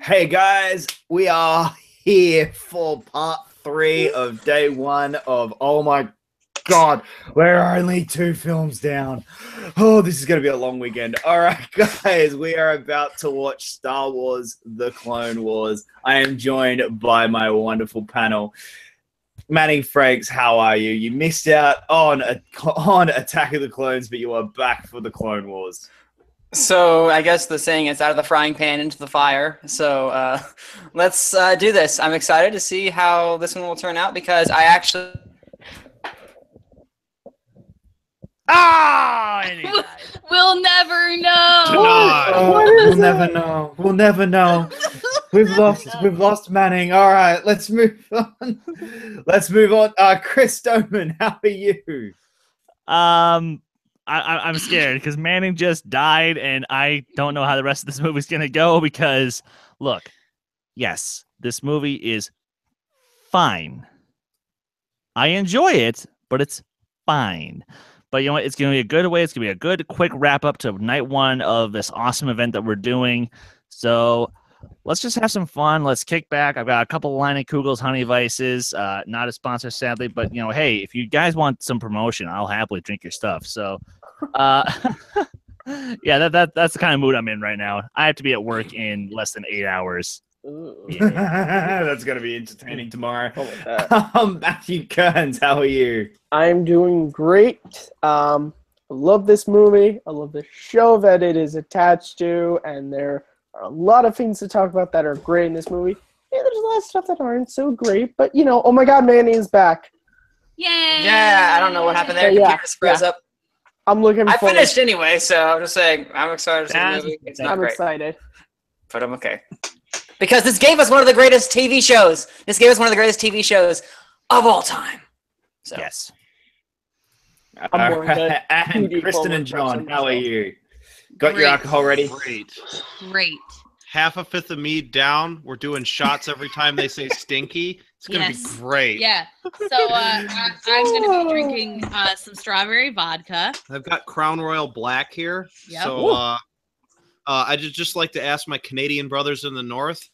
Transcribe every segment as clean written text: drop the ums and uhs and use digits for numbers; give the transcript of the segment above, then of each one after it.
Hey guys, we are here for part 3 of day 1 of, oh my god, we're only 2 films down. Oh, this is going to be a long weekend. All right, guys, we are about to watch Star Wars The Clone Wars. I am joined by my wonderful panel. Manny Franks, how are you? You missed out on Attack of the Clones, but you are back for The Clone Wars. So I guess the saying is out of the frying pan into the fire. So let's do this. I'm excited to see how this one will turn out because I actually... We'll never know. We'll never know. We'll never know. We've lost Manning. All right, let's move on. Chris Stoneman, how are you? I'm scared because Manning just died, and I don't know how the rest of this movie's gonna go. Because look, yes, this movie is fine. I enjoy it, but it's fine. But you know what? It's gonna be a good way. It's gonna be a good, quick wrap up to night 1 of this awesome event that we're doing. So let's just have some fun. Let's kick back. I've got a couple of Line Kugel's Honey Vices. Not a sponsor, sadly, but you know, hey, if you guys want some promotion, I'll happily drink your stuff. So, yeah, that's the kind of mood I'm in right now. I have to be at work in less than 8 hours. Yeah. That's gonna be entertaining tomorrow. Matthew Kearns, how are you? I'm doing great. I love this movie. I love the show that it is attached to, and there are a lot of things to talk about that are great in this movie. Yeah, there's a lot of stuff that aren't so great, but you know, oh my god, Manny is back. Yay! Yeah, I don't know what happened there. Yeah, Computer froze up. I'm looking I forward. finished anyway, so I'm just saying I'm excited to see the movie. It's not I'm great, excited. but I'm okay. Because this gave us one of the greatest TV shows. This gave us one of the greatest TV shows of all time. So. Yes. I'm more good. And 2D Kristen and forward John, person how are myself. you? Got your Great. alcohol ready? Great. Great. Half a fifth of mead down. We're doing shots every time they say stinky. It's going to Yes. be great. Yeah. So I'm going to be drinking some strawberry vodka. I've got Crown Royal Black here. Yep. So I'd just like to ask my Canadian brothers in the North,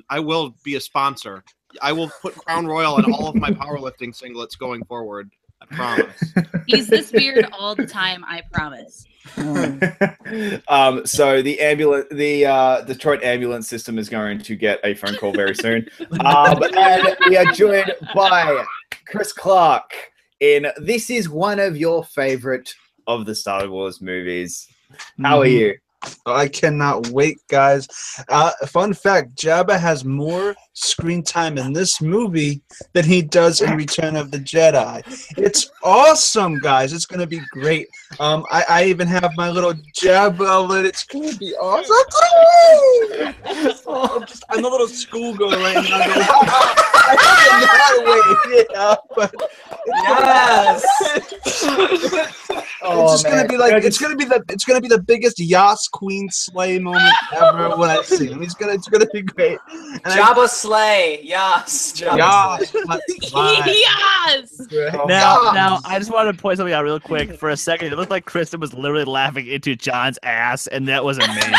I will be a sponsor. I will put Crown Royal on all of my powerlifting singlets going forward. I promise. He's this weird all the time, I promise. So the Detroit ambulance system is going to get a phone call very soon. And we are joined by Chris Clark this is one of your favorite of the Star Wars movies. How are you? I cannot wait, guys. Fun fact, Jabba has more screen time in this movie than he does in Return of the Jedi. It's awesome, guys. It's going to be great. I even have my little Jabba, and it's going to be awesome. I'm a little schoolgirl right now. I cannot wait. Yeah, but Yes. it's going to be like it's going to be the biggest Yas Queen slay moment ever when I see him. It's going to be great. And Jabba Slay. Yes. Jabba Yas. Slay. Yes! Now, I just wanted to point something out real quick. For a second, it looked like Kristen was literally laughing into John's ass, and that was amazing.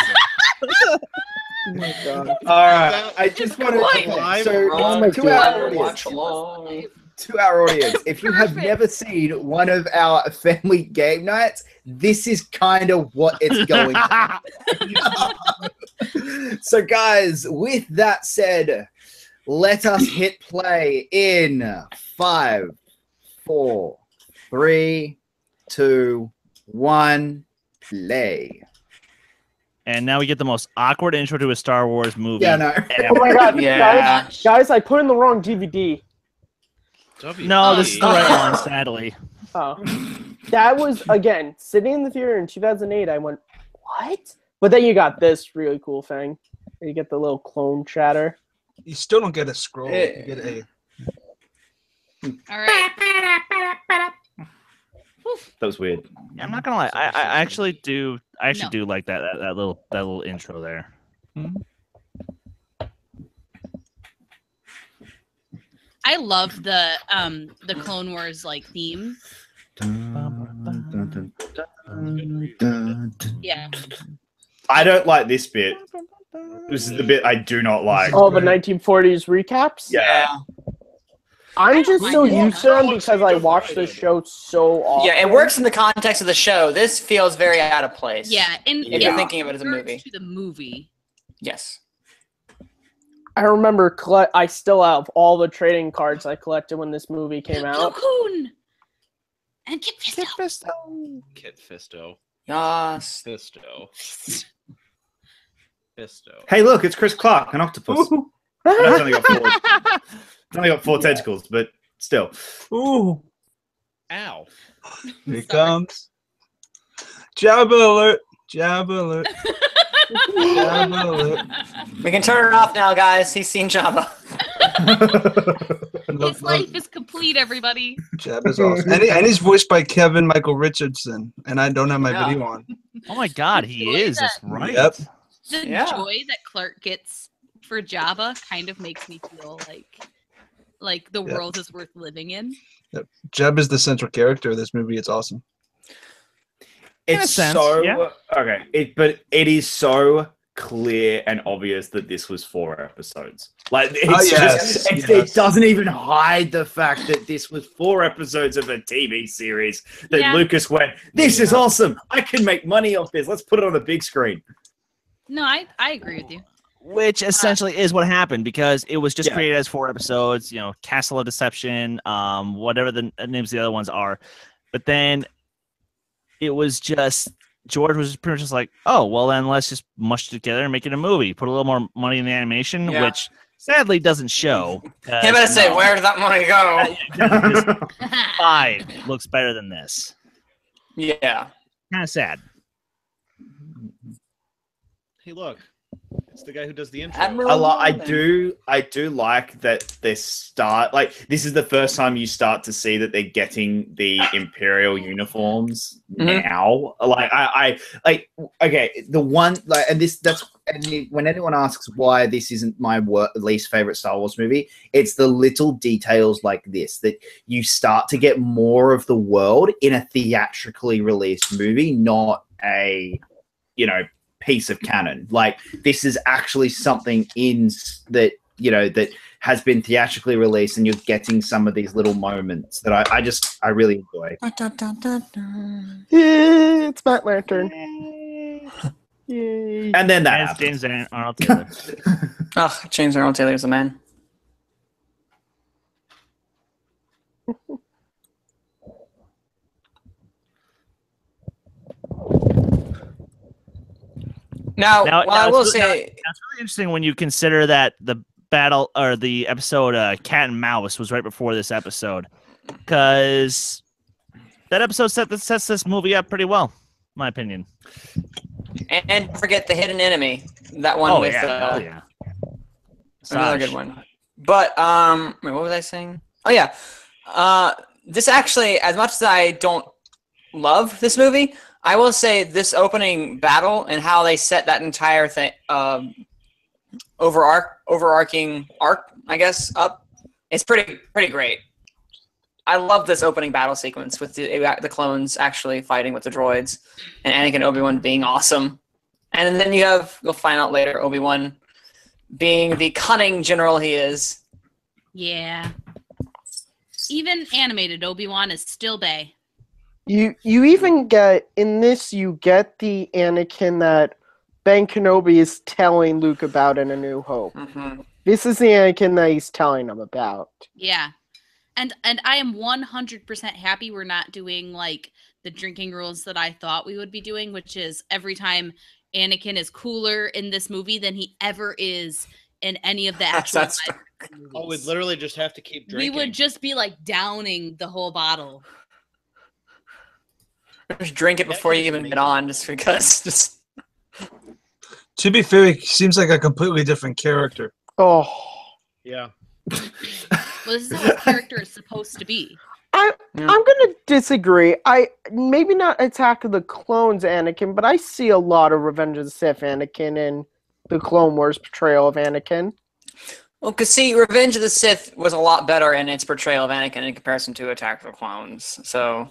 Oh my god. All right. I just want Quite. to so to our audience, WATCHALONG. to our audience, if you have never seen one of our family game nights, this is kind of what it's going to. So, guys, with that said, let us hit play in 5, 4, 3, 2, 1, play. And now we get the most awkward intro to a Star Wars movie. Yeah, no. Oh my god, Yeah. guys, I put in the wrong DVD. No, this is the right one, sadly. Oh. That was, again, sitting in the theater in 2008, I went, what? But then you got this really cool thing. You get the little clone chatter. You still don't get a scroll. Hey. You get a. All right. That was weird. Yeah, I'm not gonna lie. I actually do. I actually No. do like that little intro there. I love the Clone Wars like theme. Yeah. I don't like this bit. This is the bit I do not like. Oh, the 1940s recaps? Yeah. I'm just don't so mind it. used to them because I watch the show so often. Yeah, it works in the context of the show. This feels very out of place. Yeah, and If you're thinking of it as a regards movie. to the movie. Yes. I remember I still have all the trading cards I collected when this movie came out. Cocoon! And Kit Fisto. Kit Fisto. Yes. Fisto. Fisto. Hey, look, it's Chris Clark, an octopus. Ooh. I know it's only got four tentacles, but still. Ooh, Ow. here it comes. Jabba alert! Jabba alert! Jabba alert! We can turn it off now, guys. He's seen Jabba. His life is complete, everybody. Jabba's awesome. And he's voiced by Kevin Michael Richardson, and and I don't have my Yeah. video on. Oh my God, he is. That's right. Yep. The Yeah. joy that Clark gets for Jabba kind of makes me feel like the Yeah. world is worth living in. Jabba's the central character of this movie. It's awesome. In a It's sense, so yeah. okay. But it is so clear and obvious that this was 4 episodes. Like it's yes, just, yes. it doesn't even hide the fact that this was 4 episodes of a TV series that Yeah. Lucas went, "This is awesome. I can make money off this. Let's put it on the big screen." No, I agree with you. Which essentially is what happened because it was just Yeah. created as 4 episodes, you know, Castle of Deception, whatever the names of the other ones are. But then it was just, George was pretty much just like, oh, well, then let's just mush it together and make it a movie. Put a little more money in the animation, Yeah. which sadly doesn't show. I'm about to say, where did that money go? 5 looks better than this. Yeah. Kind of sad. Hey, look. It's the guy who does the intro. Admiral I Morgan. do like that they start like this is the first time you start to see that they're getting the Imperial uniforms Mhm. now. Like I like okay, the one like when anyone asks why this isn't my least favorite Star Wars movie, it's the little details like this that you start to get more of the world in a theatrically released movie, not a piece of canon. Like this is actually something in that that has been theatrically released, and you're getting some of these little moments that I really enjoy. Yeah, it's Matt Lantern. Yay. And then that And it's happens. James and Arnold Taylor. Oh, James Arnold Taylor's the man. Now, Now, well, I it's will really- say, That's really interesting when you consider that the battle or the episode Cat and Mouse was right before this episode, because that episode sets this movie up pretty well, in my opinion. and don't forget the hidden enemy, that one with yeah. another Saj. good one. But wait, what was I saying? Oh yeah, this actually, as much as I don't love this movie, I will say this opening battle and how they set that entire thing, overarching arc, I guess, up, it's pretty great. I love this opening battle sequence with the clones actually fighting with the droids, and Anakin and Obi-Wan being awesome. And then you'll find out later, Obi-Wan being the cunning general he is. Yeah. Even animated Obi-Wan is still bae. You even get in this. You get the Anakin that Ben Kenobi is telling Luke about in A New Hope. Mm-hmm. This is the Anakin that he's telling him about. Yeah. And I am 100% happy we're not doing like the drinking rules that I thought we would be doing, which is every time Anakin is cooler in this movie than he ever is in any of the actual That's live movies. Oh, we'd literally just have to keep We drinking. would just be like downing the whole bottle. Just drink it before you even get on, just because. Just To be fair, he seems like a completely different character. Oh, Yeah. Well, this is how his character is supposed to be. I'm gonna disagree. I maybe not Attack of the Clones Anakin, but I see a lot of Revenge of the Sith Anakin in the Clone Wars portrayal of Anakin. well, because see, Revenge of the Sith was a lot better in its portrayal of Anakin in comparison to Attack of the Clones. So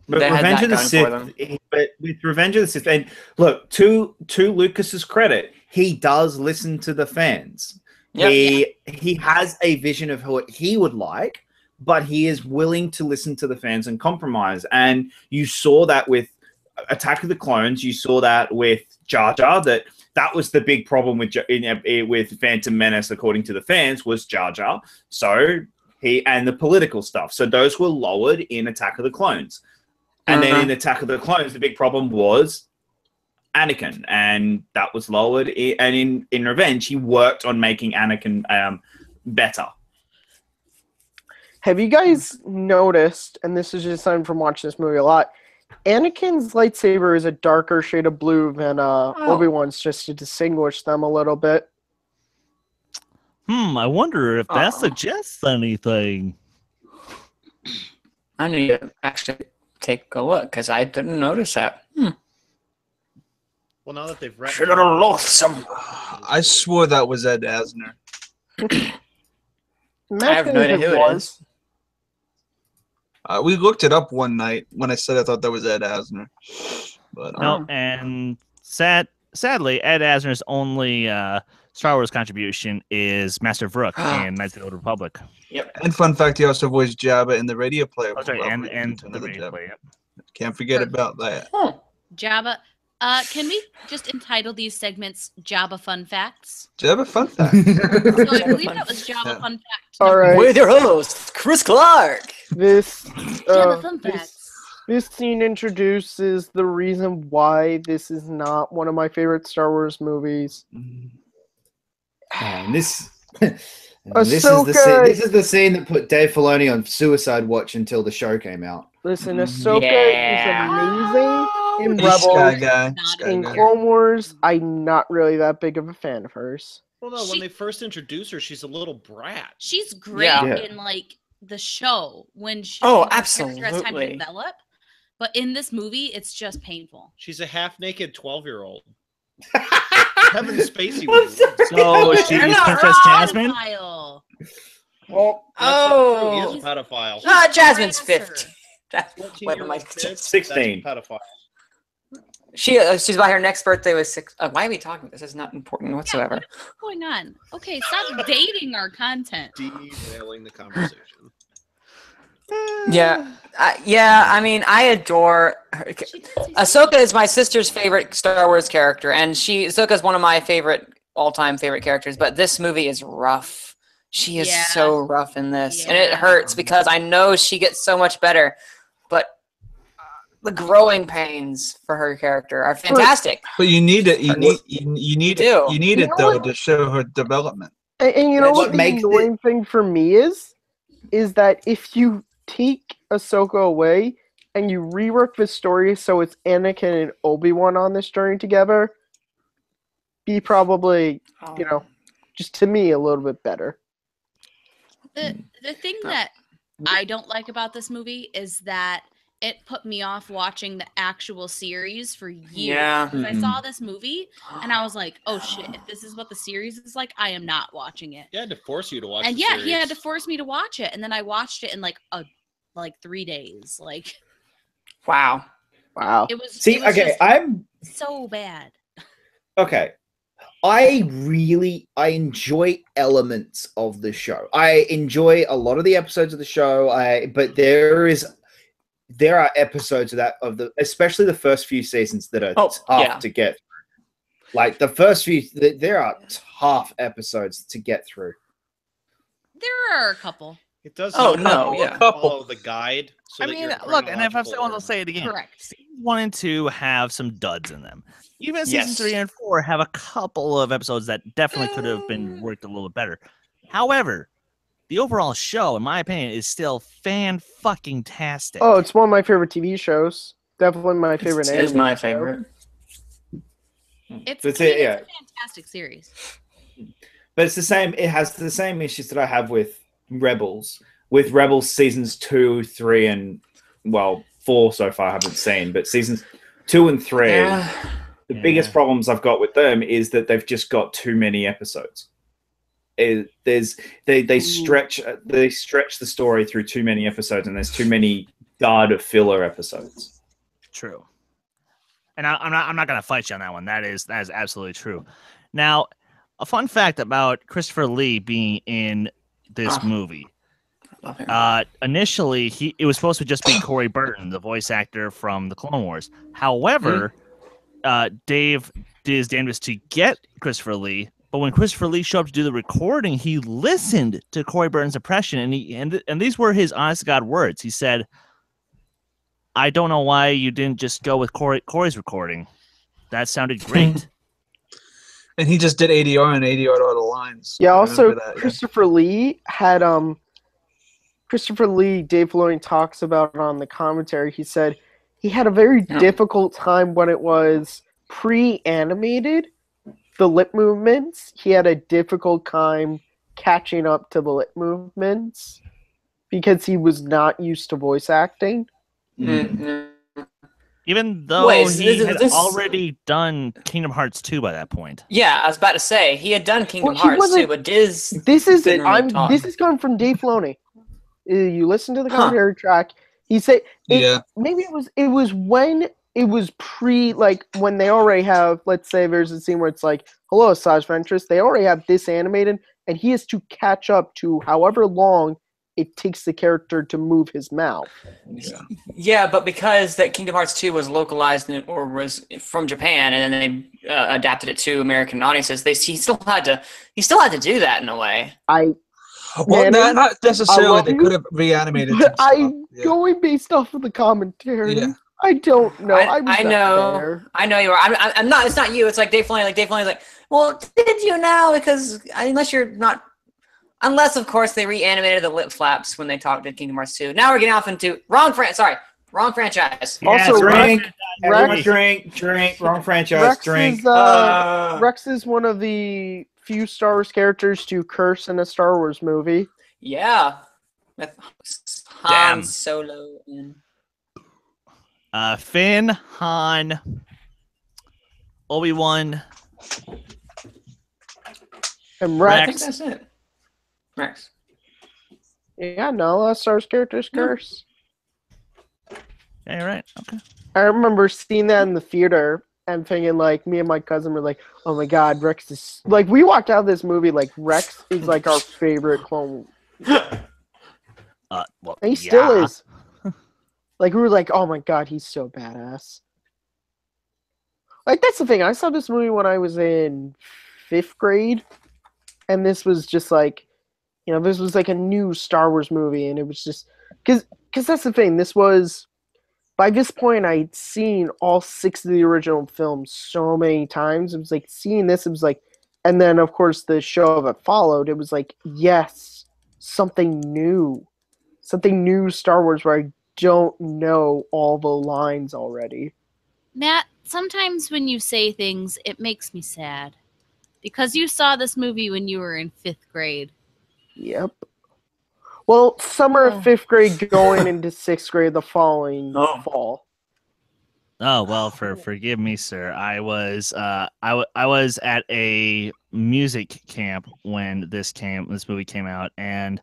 But They had Revenge that of the going for Sith, but with Revenge of the Sith, and look, to Lucas's credit, he does listen to the fans. Yep. He has a vision of what he would like, but he is willing to listen to the fans and compromise. And you saw that with Attack of the Clones. You saw that with Jar Jar. That was the big problem with Phantom Menace, according to the fans, was Jar Jar. So and the political stuff. So those were lowered in Attack of the Clones. And then in Attack of the Clones, the big problem was Anakin, and that was lowered. And in Revenge, he worked on making Anakin better. Have you guys noticed, and this is just something from watching this movie a lot, Anakin's lightsaber is a darker shade of blue than Obi-Wan's, just to distinguish them a little bit. I wonder if that suggests anything. I need to actually take a look because I didn't notice that. Well, now that they've Should have lost some. I swore that was Ed Asner. I have no idea who it is. We looked it up one night when I said I thought that was Ed Asner. But No, and sadly, Ed Asner's only Star Wars contribution is Master Vrook in Knights of the Old Republic. Yep. And fun fact, he also voiced Jabba in the radio player. Oh, sorry, and Return the of the radio Jedi. play, yep. Can't forget about that. Jabba. Can we just entitle these segments Jabba Fun Facts? Jabba fun fact. So I believe that was Jabba Fun Fact. All right. With your host, Chris Clark. This Jabba Fun Facts. this scene introduces the reason why this is not one of my favorite Star Wars movies. And this Ahsoka- is the scene that put Dave Filoni on suicide watch until the show came out. Listen, Ahsoka Yeah. is amazing in Hey, Sky Rebels. guy. Not Sky In guy. Clone Wars, I'm not really that big of a fan of hers. Well, no, when they first introduce her, she's a little brat. She's great Yeah. in like the show when she Oh, her character has time to absolutely. develop. But in this movie, it's just painful. She's a half-naked 12-year-old. Kevin Spacey. So she's You're not Princess wrong. Jasmine? Pedophile. Oh. He is a pedophile. Jasmine's Rancer. 15. Wait, am I- 16. Pedophile. She's by her next birthday was 6. Why are we talking about this? It's not important whatsoever. What's going on? Okay, stop dating our content. Derailing the conversation. Yeah, I mean, I adore her. Ahsoka is my sister's favorite Star Wars character, and Ahsoka is one of my all-time favorite characters. But this movie is rough. She is Yeah. so rough in this, and it Yeah. hurts because I know she gets so much better, but the growing pains for her character are fantastic. But you need it. You need do. it. You need it though to show her development. And you know That's what what the makes annoying thing for me is that if you take Ahsoka away and you rework the story so it's Anakin and Obi-Wan on this journey together, be probably, just to me, a little bit better. The thing that I don't like about this movie is that it put me off watching the actual series for years. Yeah. 'Cause I saw this movie and I was like, oh shit, if this is what the series is like, I am not watching it. He had to force you to watch And the yeah, series. he had to force me to watch it. And then I watched it in like 3 days. Like Wow. Wow. it was See, it was okay, just I'm so bad. okay. I enjoy elements of the show. I enjoy a lot of the episodes of the show. But there are episodes especially the first few seasons that are tough to get through. Like the first few, there are tough episodes to get through. There are a couple. It does. Oh, help no, yeah. follow the guide. So I that mean, you're look, and if I chronological want order. to say it again, Correct. season 1 and 2 have some duds in them. Even season Yes. 3 and 4 have a couple of episodes that definitely could have been worked a little better. However, the overall show, in my opinion, is still fan-fucking-tastic. Oh, it's one of my favorite TV shows. Definitely my favorite It is anime my show. favorite. It's That's I mean, it, yeah. it's a fantastic series. But it's the same. It has the same issues that I have with Rebels. With Rebels seasons 2, 3, and 4 so far I haven't seen, but seasons 2 and 3. The biggest problems I've got with them is that they've just got too many episodes. They stretch the story through too many episodes, and there's too many dud filler episodes. True. And I'm not gonna fight you on that one. That is absolutely true. Now, a fun fact about Christopher Lee being in this movie. Love him. Initially, it was supposed to just be Corey Burton, the voice actor from the Clone Wars. However, Dave did his damnedest to get Christopher Lee. But when Christopher Lee showed up to do the recording, he listened to Corey Burton's impression, and these were his honest to God words. He said, "I don't know why you didn't just go with Corey's recording. That sounded great." And he just did ADR and ADR all the lines. Yeah, I also remember that, yeah. Christopher Lee had Christopher Lee, Dave Filoni talks about it on the commentary. He said he had a very difficult time when it was pre-animated, the lip movements. He had a difficult time catching up to the lip movements because he was not used to voice acting. Even though he had already done Kingdom Hearts 2 by that point. Yeah, I was about to say he had done Kingdom Hearts too, but This is coming from Dave Filoni. You listen to the commentary track. He said, maybe it was when it was when they already have. Let's say there's a scene where it's like, "Hello, Saj Ventress." They already have this animated, and he has to catch up to however long it takes the character to move his mouth. Yeah, but because that Kingdom Hearts 2 was localized or was from Japan, and then they adapted it to American audiences, he still had to do that in a not necessarily. They could have reanimated. Going based off of the commentary. Yeah. I don't know. I know you are. I'm not. It's not you. It's like Dave Filoni. Like Dave Filoni's like, well, did you now? Because unless of course they reanimated the lip flaps when they did Kingdom Hearts 2. Now we're getting off into wrong franchise. Also, drink. Wrong franchise. Rex is one of the few Star Wars characters to curse in a Star Wars movie. Yeah, with Han Solo and Finn, Han, Obi-Wan, and Rex. I think that's it. Rex. Yeah, no, Star Wars characters curse. Yeah, you're right. Okay. I remember seeing that in the theater and thinking, like, me and my cousin were like, "Oh my God, Rex is like." We walked out of this movie like Rex is like our favorite clone. Well, and he still is. Like, we were like, "Oh my God, he's so badass." Like, that's the thing. I saw this movie when I was in 5th grade, and this was just like, this was like a new Star Wars movie, and it was just because that's the thing. This was. By this point, I'd seen all 6 of the original films so many times. It was like seeing this, it was like, and then of course the show that followed, it was like, yes, something new Star Wars where I don't know all the lines already. Matt, sometimes when you say things, it makes me sad because you saw this movie when you were in 5th grade. Yep. Well, summer of 5th grade going into 6th grade the following fall. Oh well, forgive me, sir. I was I was at a music camp when this movie came out, and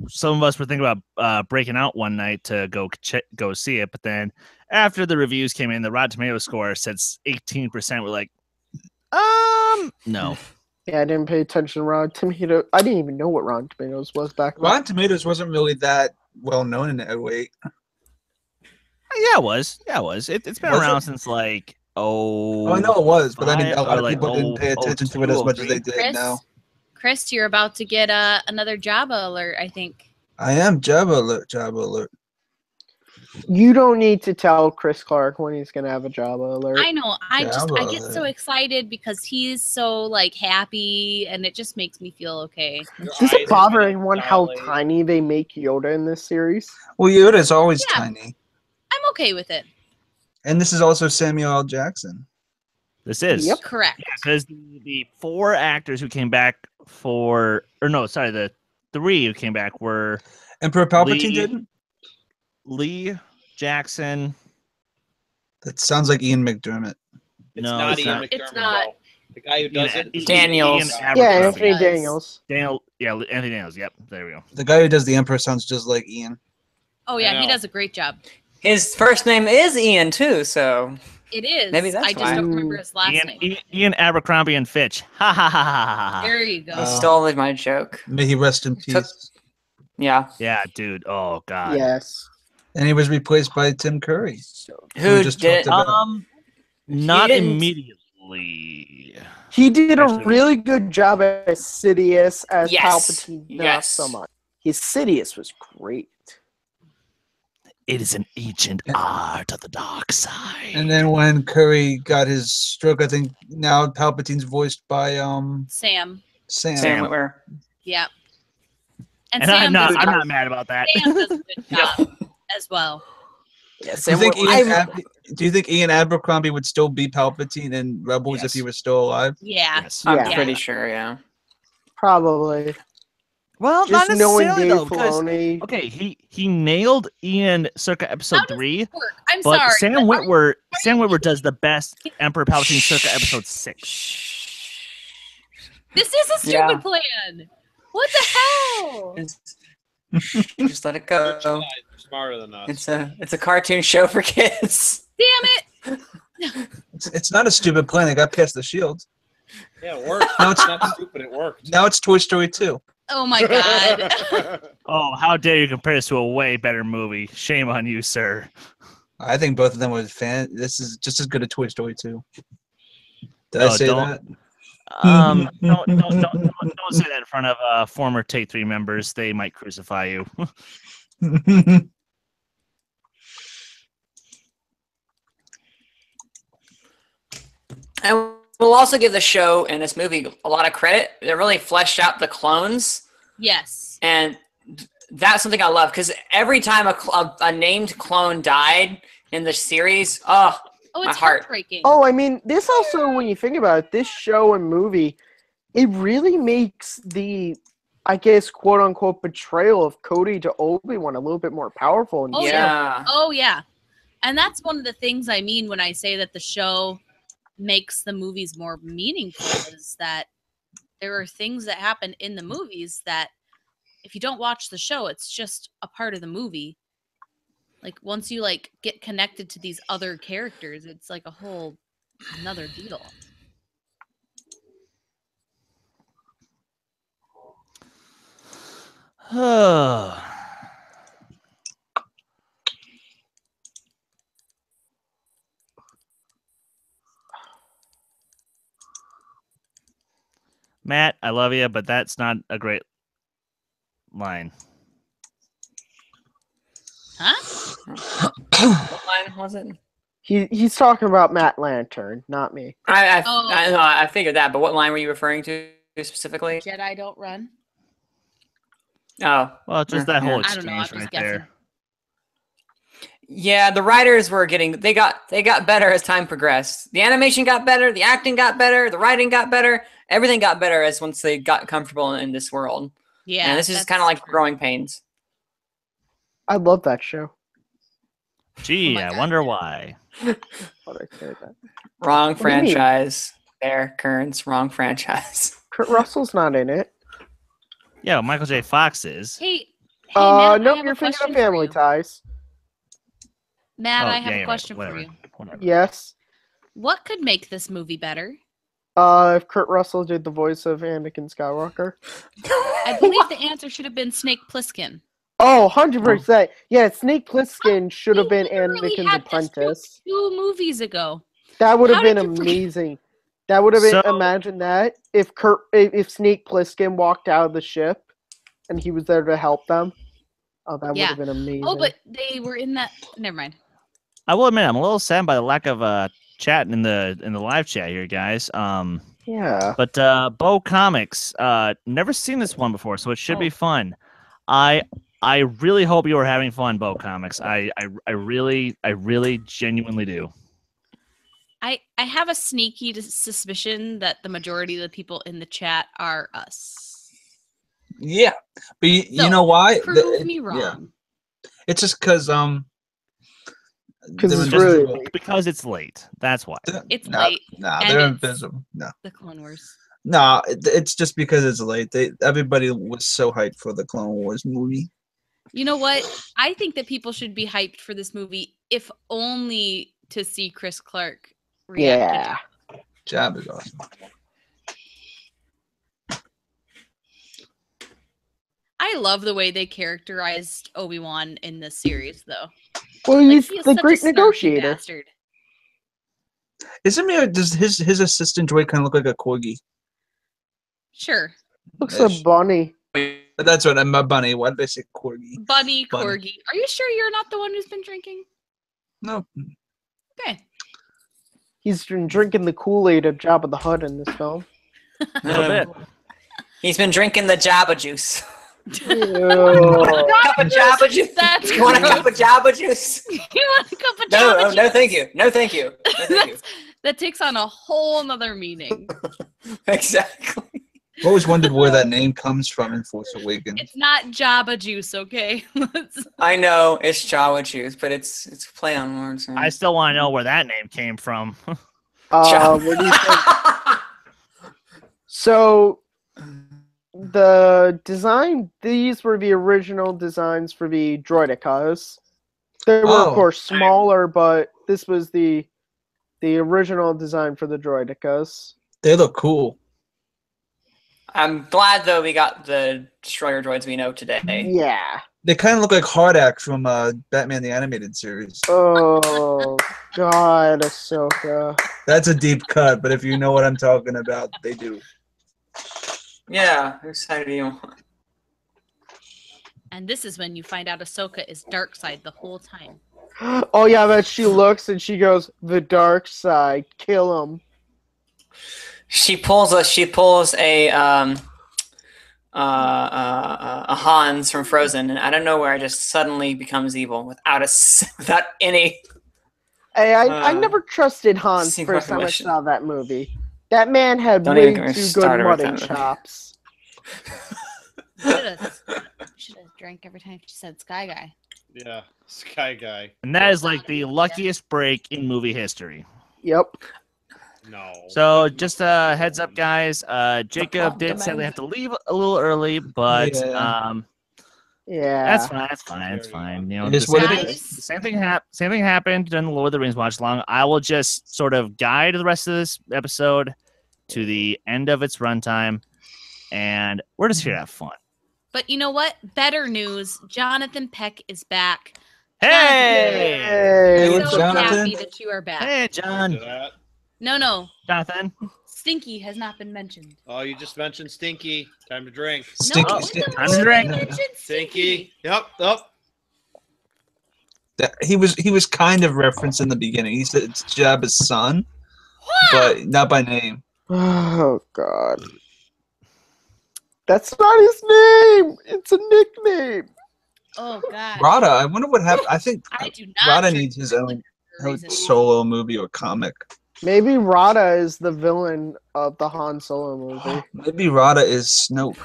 some of us were thinking about breaking out one night to go see it. But then after the reviews came in, the Rotten Tomatoes score said 18%. We're like, no. Yeah, I didn't pay attention to Rotten Tomatoes. I didn't even know what Rotten Tomatoes was back then. Rotten Tomatoes wasn't really that well known in that way. Yeah, it was. It's been around since like I know it was, but I mean, a lot of people didn't pay attention to it as much as they did now. Chris, you're about to get another Jabba alert, I think. I am Jabba alert. You don't need to tell Chris Clark when he's gonna have a Jabba alert. I know. I get so excited because he's so like happy, and it just makes me feel okay. Does it bother anyone how tiny they make Yoda in this series? Well, Yoda's always tiny. I'm okay with it. And this is also Samuel L. Jackson. This is correct. Because the 4 actors who came back the 3 who came back were Emperor Palpatine didn't. Lee, Jackson. That sounds like Ian McDermott. It's not Ian McDermott. It's not. No. The guy who does it. Daniels. Anthony Daniels. Anthony Daniels. Yep, there we go. The guy who does the Emperor sounds just like Ian. Oh yeah, I he know. does a great job. His first name is Ian too, so It is. Maybe that's I just why. don't remember his last name. Ian Abercrombie and Fitch. Ha ha ha ha ha ha. There you go. he stole my joke. May he rest in peace. Yeah. Yeah, dude. Oh god. Yes. And he was replaced by Tim Curry. Who we just did? talked about. Not didn't- immediately. He did a Actually- really good job as Sidious, as Yes. Palpatine, not Yes. so much. His Sidious was great. It is an ancient art of the dark side. And then when Curry got his stroke, I think now Palpatine's voiced by Sam. Sam. Sam Witwer. Yeah. And Sam I'm not mad about that. Sam does a good job as well. Yeah, Do Sam you, think Witwer. do you think Ian Abercrombie would still be Palpatine in Rebels if he was still alive? Yeah. Yes. I'm Yeah. pretty sure. Yeah. Probably. Well, Just not knowing necessarily Dave though, because Filoni. okay, he nailed Ian circa episode How does 3, it work? I'm but sorry. Sam but Witwer does the best Emperor Palpatine circa episode 6. this is a stupid Yeah. plan. What the hell? Just let it go. They're smarter than us. It's a cartoon show for kids. Damn it. It's not a stupid plan. They got past the shield. Yeah, it worked. No, It's not stupid. It worked. Now it's Toy Story 2. Oh my god. Oh, how dare you compare this to a way better movie? Shame on you, sir. I think both of them were fan. This is just as good as Toy Story 2. Did I Oh, say don't- that? Don't say that in front of former Take 3 members. They might crucify you. And we'll also give the show and this movie a lot of credit. They really fleshed out the clones, Yes. and that's something I love because every time a named clone died in the series, Oh, My it's heart. heartbreaking. Oh, I mean, this also, when you think about it, this show and movie, it really makes the, I guess, quote unquote, betrayal of Cody to Obi-Wan a little bit more powerful. In the Oh, show. yeah. Oh yeah. And that's one of the things I mean when I say that the show makes the movies more meaningful is that there are things that happen in the movies that if you don't watch the show, it's just a part of the movie. Like once you like get connected to these other characters, it's like a whole another deal. Matt, I love you, but that's not a great line. Huh? What line was it? He's talking about Matt Lantern, not me. Oh. I figured that, but what line were you referring to specifically? Jedi don't run. Oh, Well, just that whole Yeah. I don't know, I'm exchange just right there. guessing. yeah. The writers were they got better as time progressed. The animation got better, the acting got better, the writing got better. Everything got better as once they got comfortable in this world. Yeah. and this is that's kind of like true. growing pains. I love that show. Gee, my I God, wonder yeah. why. What I say that. Wrong do you mean? franchise. There, Kearns. Wrong franchise. Kurt Russell's not in it. Yeah, Michael J. Fox is. Hey, Matt, I Nope, have you're a thinking question of for Family you. Ties. Matt, Oh, I have yeah, a you're right. question for Whatever. you. Whatever. Yes. What could make this movie better? If Kurt Russell did the voice of Anakin Skywalker. I believe the answer should have been Snake Plissken. Oh, 100%. Yeah, Snake Plissken should have We been literally Anakin's had this joke apprentice. 2 movies ago. That would have How been did you forget? amazing. That would have been, So- imagine that, if Snake Plissken walked out of the ship and he was there to help them. Oh, that would Yeah. have been amazing. Oh, but they were in that. Never mind. I will admit, I'm a little sad by the lack of chat in the live chat here, guys. Yeah. But Bo Comics, never seen this one before, so it should be fun. I really hope you are having fun, Bo Comics. I really genuinely do. I have a sneaky suspicion that the majority of the people in the chat are us. Yeah, but you So, know why? Prove me wrong. Yeah. It's just because Because they're it's invisible. really late. Because it's late. That's why. It's Nah, late. Nah, and they're it's- invisible. No, The Clone Wars. no, it's just because it's late. Everybody was so hyped for the Clone Wars movie. You know what? I think that people should be hyped for this movie, if only to see Chris Clark react. Yeah. Jabba's awesome. I love the way they characterized Obi-Wan in this series, though. Well, Like, he's he is the such a great snarky negotiator. bastard. Isn't he? Does his assistant droid kind of look like a corgi? Sure. Looks a bunny. But that's what I'm a bunny. Why did I say corgi? Bunny, Bunny. corgi. Are you sure you're not the one who's been drinking? No. Okay. He's been drinking the Kool-Aid of Jabba the Hutt in this film. A little bit. He's been drinking the Jabba juice. Ew. Cup of Jabba juice. That's You want a cup of gross. Jabba juice? You want a cup of No, Jabba no, no, juice? thank you. No, thank you. No, thank you. That takes on a whole nother meaning. Exactly. I always wondered where that name comes from in Force Awakens. It's not Jabba juice, okay? I know it's Jawa juice, but it's a play on words. man. I still want to know where that name came from. What do you think? So, the design, these were the original designs for the droidicas. They were, Oh. of course, smaller, but this was the original design for the droidicas. They look cool. I'm glad though we got the destroyer droids we know today. Yeah. They kind of look like Hardak from Batman the Animated Series. Oh, God, Ahsoka. That's a deep cut, but if you know what I'm talking about, they do. Yeah, whose side are you on? And this is when you find out Ahsoka is dark side the whole time. Oh, yeah, but she looks and she goes, the dark side, kill him. She pulls a Hans from Frozen, and out of nowhere, just suddenly becomes evil without any. Hey, I Uh, never trusted Hans scene first time I recognition. saw that movie. That man had Don't way even get me too good started with mutton that movie. chops. Should have drank every time she said Sky Guy. Yeah, Sky Guy. And that is like the luckiest break in movie history. Yep. No. So just a heads up, guys. Jacob did sadly have to leave a little early, but Yeah. Yeah. that's fine. That's fine. That's fine. You know, It is the what same it thing- is. the same thing happened during the Lord of the Rings watch along. I will just sort of guide the rest of this episode to the end of its runtime, and we're just here to have fun. But you know what? Better news. Jonathan Peck is back. Hey, Hey, I'm what's so Jonathan? happy that you are back. hey, John, To that. No. Jonathan. Stinky has not been mentioned. Oh, you just mentioned Stinky. Time to drink. Stinky, no, Stinky. the I'm movie drinking. mentioned Stinky. Yep. Up. He was kind of referenced in the beginning. He said it's Jabba's son, but not by name. Oh, God. That's not his name. It's a nickname. Oh God. Rada, I wonder what happened. I think I do not. Rada drink needs his own liquor for a reason. solo movie or comic. Maybe Rada is the villain of the Han Solo movie. Maybe Rada is Snoke.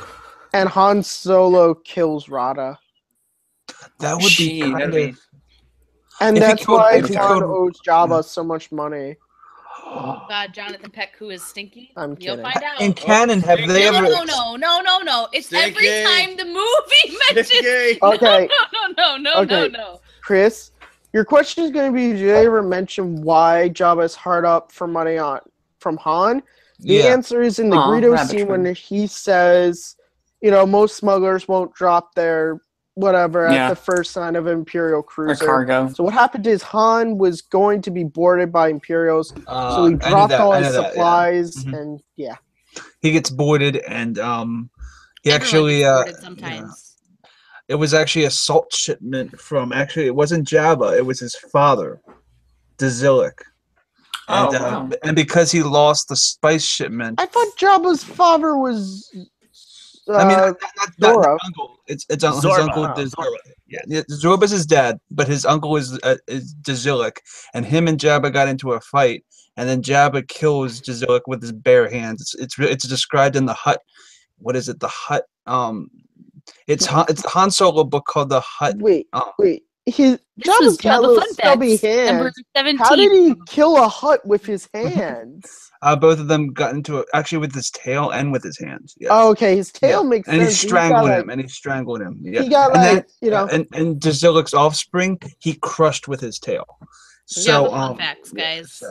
And Han Solo kills Rada. That would be That'd kind be- of. And If he that's killed- why if he Han killed- owes Jabba so much money. Oh God, Jonathan Peck, who is Stinky? I'm You'll kidding. find out. In canon, have they no, ever? no. It's every Stinky. time the movie mentions. Stinky. Okay, No. Okay. Chris, your question is going to be, did they ever mention why Jabba's hard up for money from Han? The Yeah. answer is in the Aw, Greedo rabbit scene train. when he says, most smugglers won't drop their whatever at Yeah. the first sign of an Imperial Or cruiser. cargo. So what happened is Han was going to be boarded by Imperials, so he I knew dropped that, all I his knew that, yeah. supplies, Mhm. and yeah. He gets boarded, and he Everyone actually gets boarded sometimes. it was actually a salt shipment from it wasn't Jabba, it was his father, Dazillic. And, Oh, wow. and because he lost the spice shipment, I thought Jabba's father was. I mean, not Zorro. uncle. It's his Zorba. uncle. Oh. Zorba. Yeah, Zorba's his dad, but his uncle is Dazillic, and him and Jabba got into a fight, and then Jabba kills Dazillic with his bare hands. It's described in the Hutt. What is it? The Hutt. It's the Han Solo book called the Hutt. Wait, Oh. wait. his This was Jabba's got a Jabba little Fun stubby Facts, number hands. 17. How did he kill a hut with his hands? Both of them got into it actually with his tail and with his hands. Yes. Oh, okay, his tail makes and he sense. strangled got, him. And he strangled him. Yeah. He got and like, and Dazilik's offspring, he crushed with his tail. So Jabba Fun Facts, guys.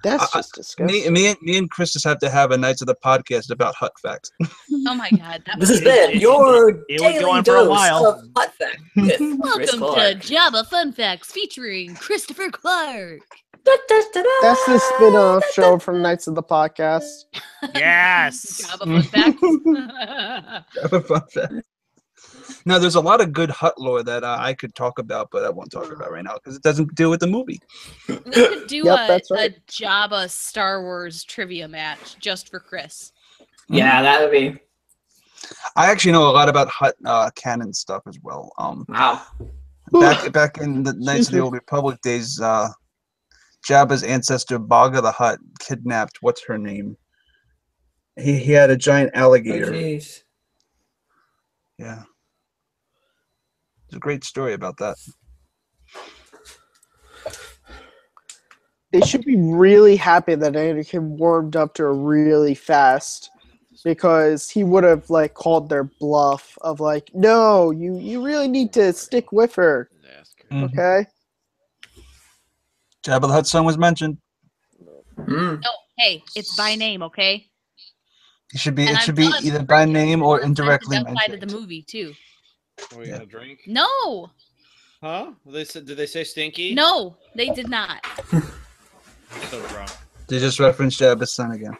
that's just disgusting. Me and Chris just have to have a Nights of the podcast about Hut facts. Oh my god. This has been your it would go daily on for a dose while. of Hut Fact with Chris Welcome Clark. to Jabba Fun Facts featuring Christopher Clark. That's the spin-off show from Nights of the Podcast. Yes. Jabba Fun Facts. Now, there's a lot of good Hut lore that I could talk about, but I won't talk about right now because it doesn't deal with the movie. We could do That's a right. Jabba Star Wars trivia match just for Chris. Yeah, that would be I actually know a lot about Hut canon stuff as well. wow. Back in the Knights of the Old Republic days, Jabba's ancestor Baga the Hutt kidnapped what's her name? He had a giant alligator. Yeah. There's a great story about that. They should be really happy that Anakin warmed up to her really fast, because he would have like called their bluff of like, no, you really need to stick with her. Okay. Jabba the Hutt's son was mentioned. Mm. No, hey, it's by name, okay? It should be. And It I've should be done either by name or times indirectly outside of mentioned. the movie too. Oh, you got a drink? No, Huh? They said. Did they say stinky? no, they did not. I'm so drunk. They just referenced Jabba's son again.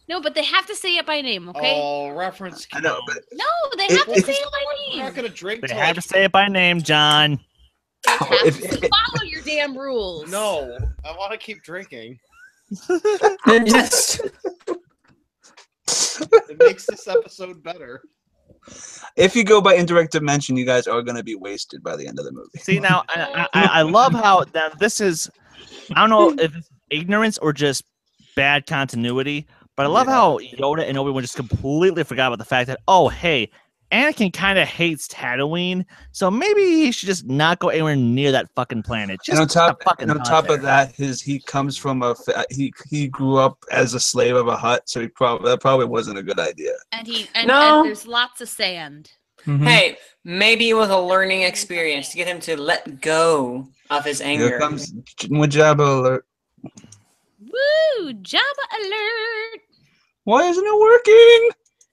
No, but they have to say it by name, okay? Oh, reference. I know, but No, they have to say it by I'm not name. gonna drink. They till have I- to say it by name, John. They have if- to follow your damn rules. No, I want to keep drinking. Yes. It makes this episode better. if you go by indirect dimension, you guys are going to be wasted by the end of the movie. See, now I love how now this is. I don't know if it's ignorance or just bad continuity, but I love how Yoda and Obi-Wan just completely forgot about the fact that, oh, hey, Anakin kind of hates Tatooine, so maybe he should just not go anywhere near that fucking planet. Just And on top, fucking and on top of that, he comes from he grew up as a slave of a hut, so that probably wasn't a good idea. And No. and there's lots of sand. Hey, maybe it was a learning experience to get him to let go of his anger. Here comes Jabba alert. Woo! Jabba alert! Why isn't it working?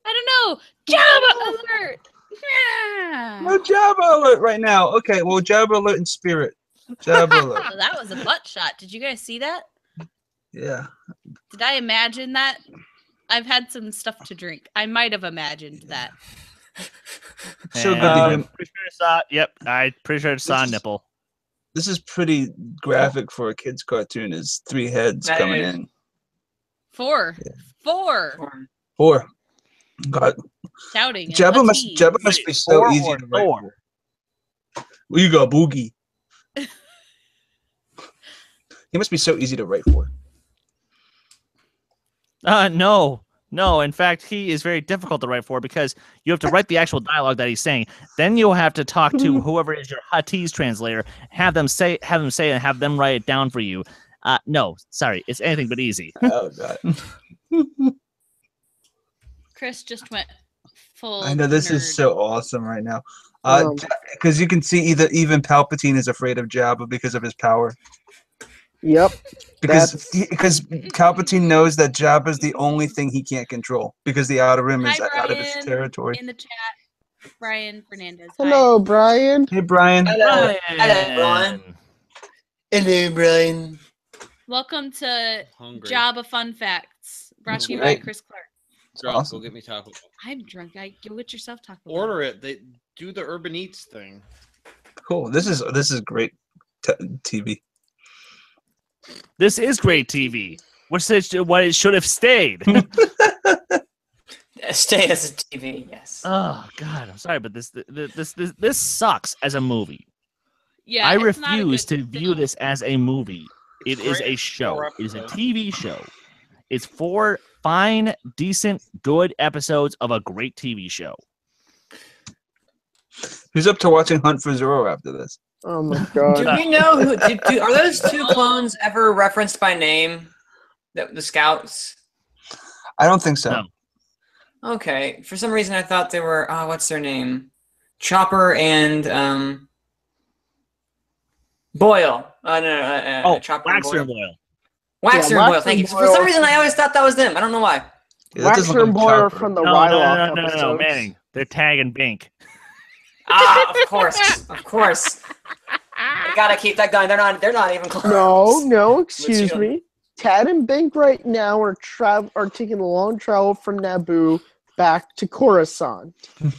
I don't know. Jabba alert! Yeah. No Jabba alert right now. Okay, well, Jabba alert in spirit. Jabba alert. Oh, that was a butt shot. Did you guys see that? Yeah. Did I imagine that? I've had some stuff to drink. I might have imagined that. So good to And, hear. pretty sure I saw. Yep, I pretty sure I saw a nipple. This is pretty graphic for a kid's cartoon. Is 3 heads That coming is. in. 4. 4. Or- 4. God, Shouting. and Jabba must tease. Jabba must be so Four easy or to write. four? Well, you got Boogie. He must be so easy to write for. No. In fact, he is very difficult to write for because you have to write the actual dialogue that he's saying. Then you'll have to talk to whoever is your Huttese translator, have them say it, and have them write it down for you. No, sorry, it's anything but easy. Oh God. Chris just went full. I know this nerd. is so awesome right now. Um, Because you can see even Palpatine is afraid of Jabba because of his power. Yep. Because That's- Palpatine knows that Jabba is the only thing he can't control because the Outer Rim is Hi, out of his Brian. territory. In the chat, Brian Fernandez. Hello, Brian. Hey Brian. Hello, Brian. Hello, Brian. Welcome to Hungry. Jabba Fun Facts, brought to you by Right. Chris Clark. Drunk, Awesome. Go get me Taco Bell. I'm drunk. Go get yourself Taco Bell. Order it. They do the Urban Eats thing. Cool. This is great TV. This is great TV. What it should have stayed. Stay as a TV, yes. Oh God, I'm sorry, but this sucks as a movie. Yeah, I it's not a refuse to good view film. this as a movie. It is Great. a show. 4 It is a episodes. TV show. It's 4 fine, decent, good episodes of a great TV show. Who's up to watching Hunt for Zorro after this? Oh my Do god. we know who? Are those two clones ever referenced by name? The scouts. I don't think so. No. Okay. For some reason, I thought they were. Oh, what's their name? Chopper and Boyle. No, Chopper and Waxer and Boyle. Boyle. Waxer Yeah, and Boyle. Waxer Thank you. and For some Boyle. reason, I always thought that was them. I don't know why. Yeah, that doesn't Waxer look and like Boy are Chopper. from the No, Ryloth no, episodes. Manning. They're Tag and Bink. Ah, of course. I gotta keep that going. They're not even close. No, excuse Which, me. Tad and Bink right now are taking a long travel from Naboo back to Coruscant.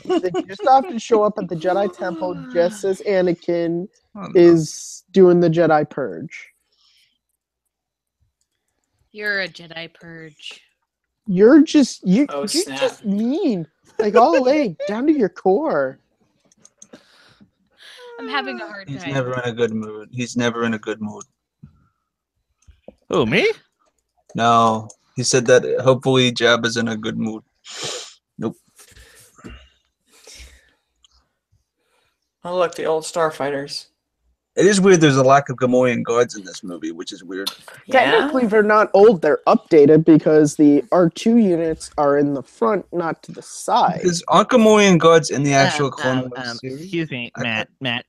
They just have to show up at the Jedi Temple just as Anakin Oh, no. is doing the Jedi Purge. You're a Jedi purge. You're just Oh, you're snap. just mean, like all the way down to your core. I'm having a hard He's time. never in a good mood. He's never in a good mood. Who, me? No, he said that hopefully Jabba's in a good mood. Nope. Oh, look, the old starfighters. It is weird there's a lack of Gamorrean guards in this movie, which is weird. Technically, they're not old; they're updated because the R2 units are in the front, not to the side. Because aren't Gamorrean guards in the actual Clone Wars series? Excuse me, I- Matt.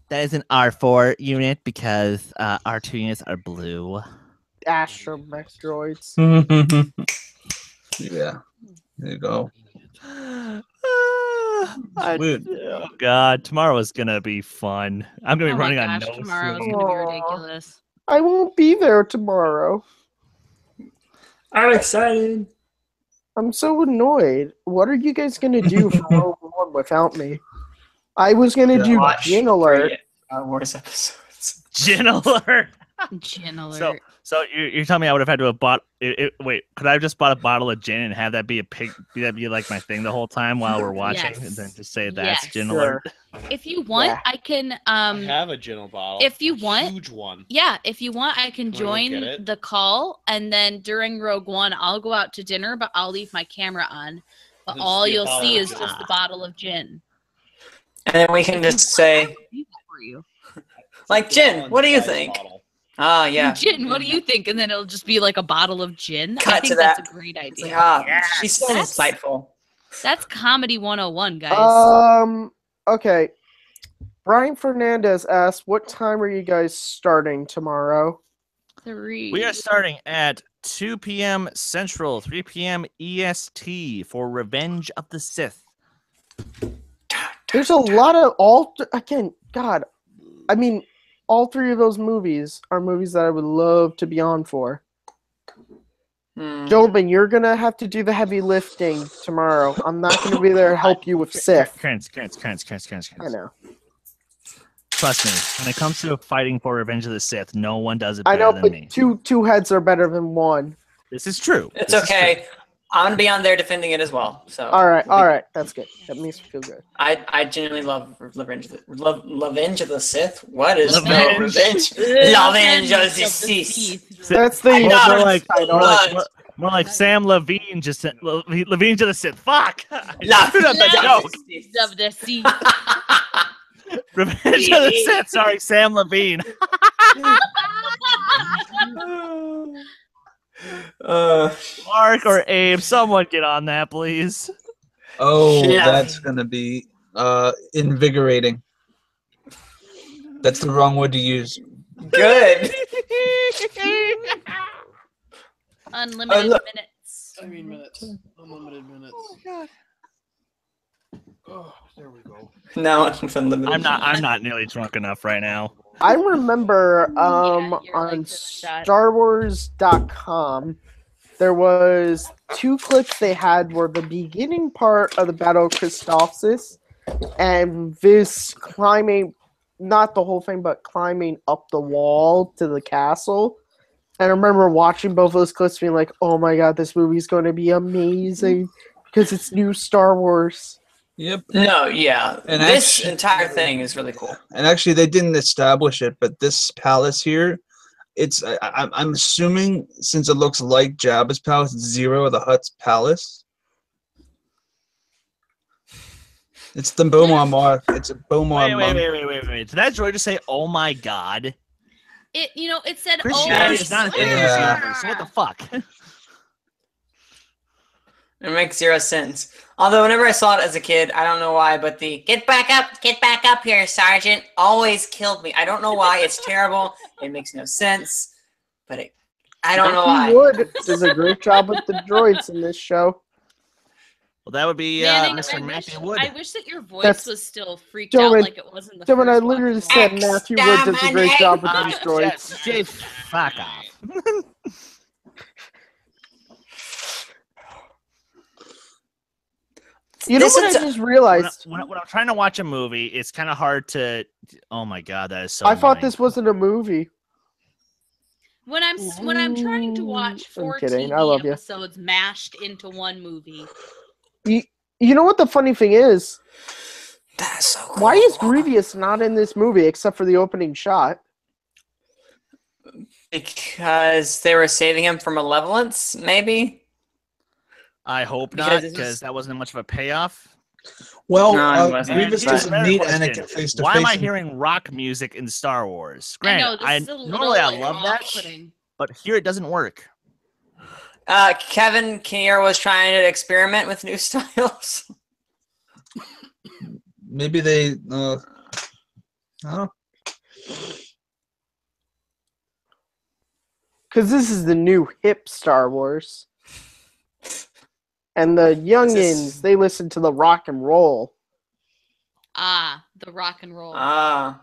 That is an R4 unit because R2 units are blue. Astromech droids. Yeah, there you go. Weird. Oh God, tomorrow is gonna be fun. I'm gonna be Oh running my on gosh, no tomorrow's sleep. gonna be Aw. ridiculous. I won't be there tomorrow. I'm excited. I'm so annoyed. What are you guys gonna do for Rogue One without me? I was gonna do Watch Gin Alert. 3 Star Wars episodes. Gin alert. Gin alert. So you're telling me I would have had to have bought? Wait, could I have just bought a bottle of gin and have that be be like my thing the whole time while we're watching, Yes. and then just say that's Yes. gin Sure. alert? If you want, Yeah. I can I have a Gin bottle. if you want- Huge one. yeah, if you want, I can Wanna go join get it? the call, and then during Rogue One, I'll go out to dinner, but I'll leave my camera on. But It'll just all be a you'll bottle see of is gin. just the bottle of gin. And then we can just say, Do that for you. like, Jin, what do you think? Bottle. Ah, yeah. Gin, what do you think? And then it'll just be like a bottle of gin. I Cut think to that's that. a great It's like, idea. she's so That's- insightful. That's comedy 101, guys. Okay. Brian Fernandez asked, "What time are you guys starting tomorrow?" 3. We are starting at 2 p.m. Central, 3 p.m. EST for Revenge of the Sith. There's a lot of God. I mean, all three of those movies are movies that I would love to be on for. Hmm. Gentlemen, you're gonna have to do the heavy lifting tomorrow. I'm not gonna be there to help you with Sith. Krantz. I know. Trust me, when it comes to fighting for Revenge of the Sith, no one does it I better know, than but me. two heads are better than one. This is true. It's This is true. okay. I'm gonna be on there defending it as well. So All right, that's good. That makes me feel good. I genuinely love Revenge of the Sith. What is Revenge. Revenge? Revenge of the Sith. That's the I know, more it's like, title. more like Sam Levine, just Levine to the Sith. Fuck! Love Screwed up that joke. Of the sea. Revenge of the Sith. Sorry, Sam Levine. Mark or Abe, someone get on that, please. Oh, Yeah. that's gonna be invigorating. That's the wrong word to use. Good. Unlimited look. minutes. I mean minutes. Unlimited minutes. Oh, there we go. No, it's unlimited. I'm not nearly drunk enough right now. I remember you're on like this shot. StarWars.com there was two clips they had where the beginning part of the Battle of Christophsis and Viz climbing, not the whole thing, but climbing up the wall to the castle. And I remember watching both those clips being like, oh my god, this movie's going to be amazing because it's new Star Wars. Yep. No, yeah. And This actually- entire thing is really cool. And actually, they didn't establish it, but this palace here, I'm assuming since it looks like Jabba's palace, it's Zero the Hutt's palace. It's the Beaumont. It's a Beaumont. Wait. Did that droid just say, "Oh my God"? It said, Christianity "Oh, is not a thing in this Yeah. universe. So what the fuck? It makes zero sense. Although whenever I saw it as a kid, I don't know why, but the get back up here, Sergeant, always killed me. I don't know why. It's terrible. It makes no sense. But I don't know why. Wood does a great job with the droids in this show. Well, that would be Manning, Mr. Matthew Wood. I wish that your voice That's- was still freaked Gentlemen- out like it was in the Gentlemen, I first literally watch. said Matthew Wood does a great job with these droids. Jay, fuck off. You know This what I is- just realized? When I'm trying to watch a movie, it's kind of hard to. Oh my God, that is so. I thought annoying. this wasn't a movie. When I'm trying to watch I'm 4 kidding. TV I love you. episodes mashed into one movie. You know what the funny thing is? That's so cool. Why is Grievous not in this movie except for the opening shot? Because they were saving him from malevolence, maybe? I hope Because not, this because is- that wasn't much of a payoff. Well, No, it wasn't. Grievous But- doesn't Better meet question. Anakin face to face. Why am I hearing rock music in Star Wars? I know, Granted, this is a little normally I love that, off-putting. but here it doesn't work. Kevin Kinnear was trying to experiment with new styles. Maybe they. I don't know. Because this is the new hip Star Wars. And the youngins, they listen to the rock and roll. The rock and roll. Are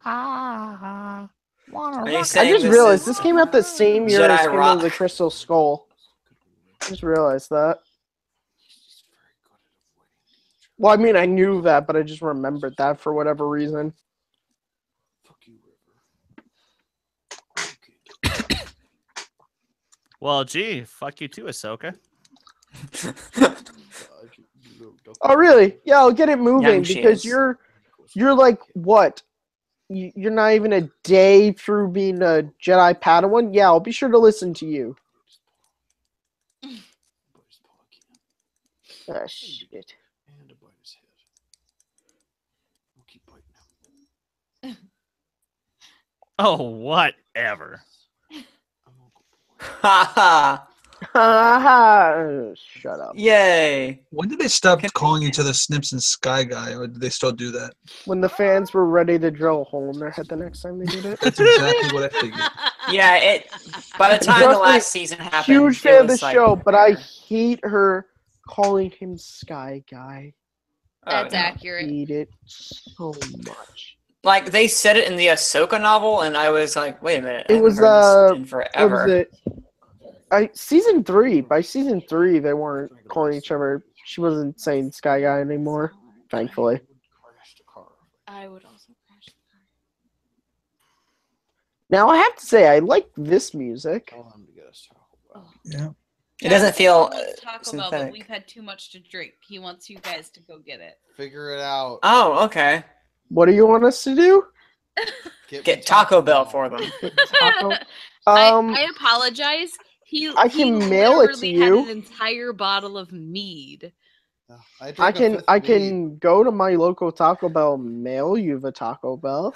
you I saying just this realized is this came out the same year Jedi as Kingdom rock? of the Crystal Skull. I just realized that. Well, I mean, I knew that, but I just remembered that for whatever reason. Well, gee, fuck you too, Ahsoka. Oh, really? Yeah, I'll get it moving Young she because is. you're like what? You're not even a day through being a Jedi Padawan. Yeah, I'll be sure to listen to you. Ah, shit. Oh, whatever. Haha. Shut up. Yay. When did they stop calling each other Snips and Sky Guy, or do they still do that? When the fans were ready to drill a hole in their head the next time they did it. That's exactly what I figured. Yeah, by the time the Trust me, last season happened, Huge it fan of the was like- show, but I hate her calling him Sky Guy. That's yeah. accurate. Hate it so much. Like, they said it in the Ahsoka novel, and I was like, wait a minute. It I was, haven't heard this in What forever. was it? Season 3. By season 3, they weren't calling each other. She wasn't saying Sky Guy anymore, thankfully. I would also crash the car. Now, I have to say, I like this music. Yeah. It doesn't feel Wants Taco Bell, but synthetic. we've had too much to drink. He wants you guys to go get it. Figure it out. Oh, okay. What do you want us to do? Get Taco Bell for them. Taco? I apologize. I can mail it to literally you. Had an entire bottle of mead. I can go to my local Taco Bell and mail you the Taco Bell.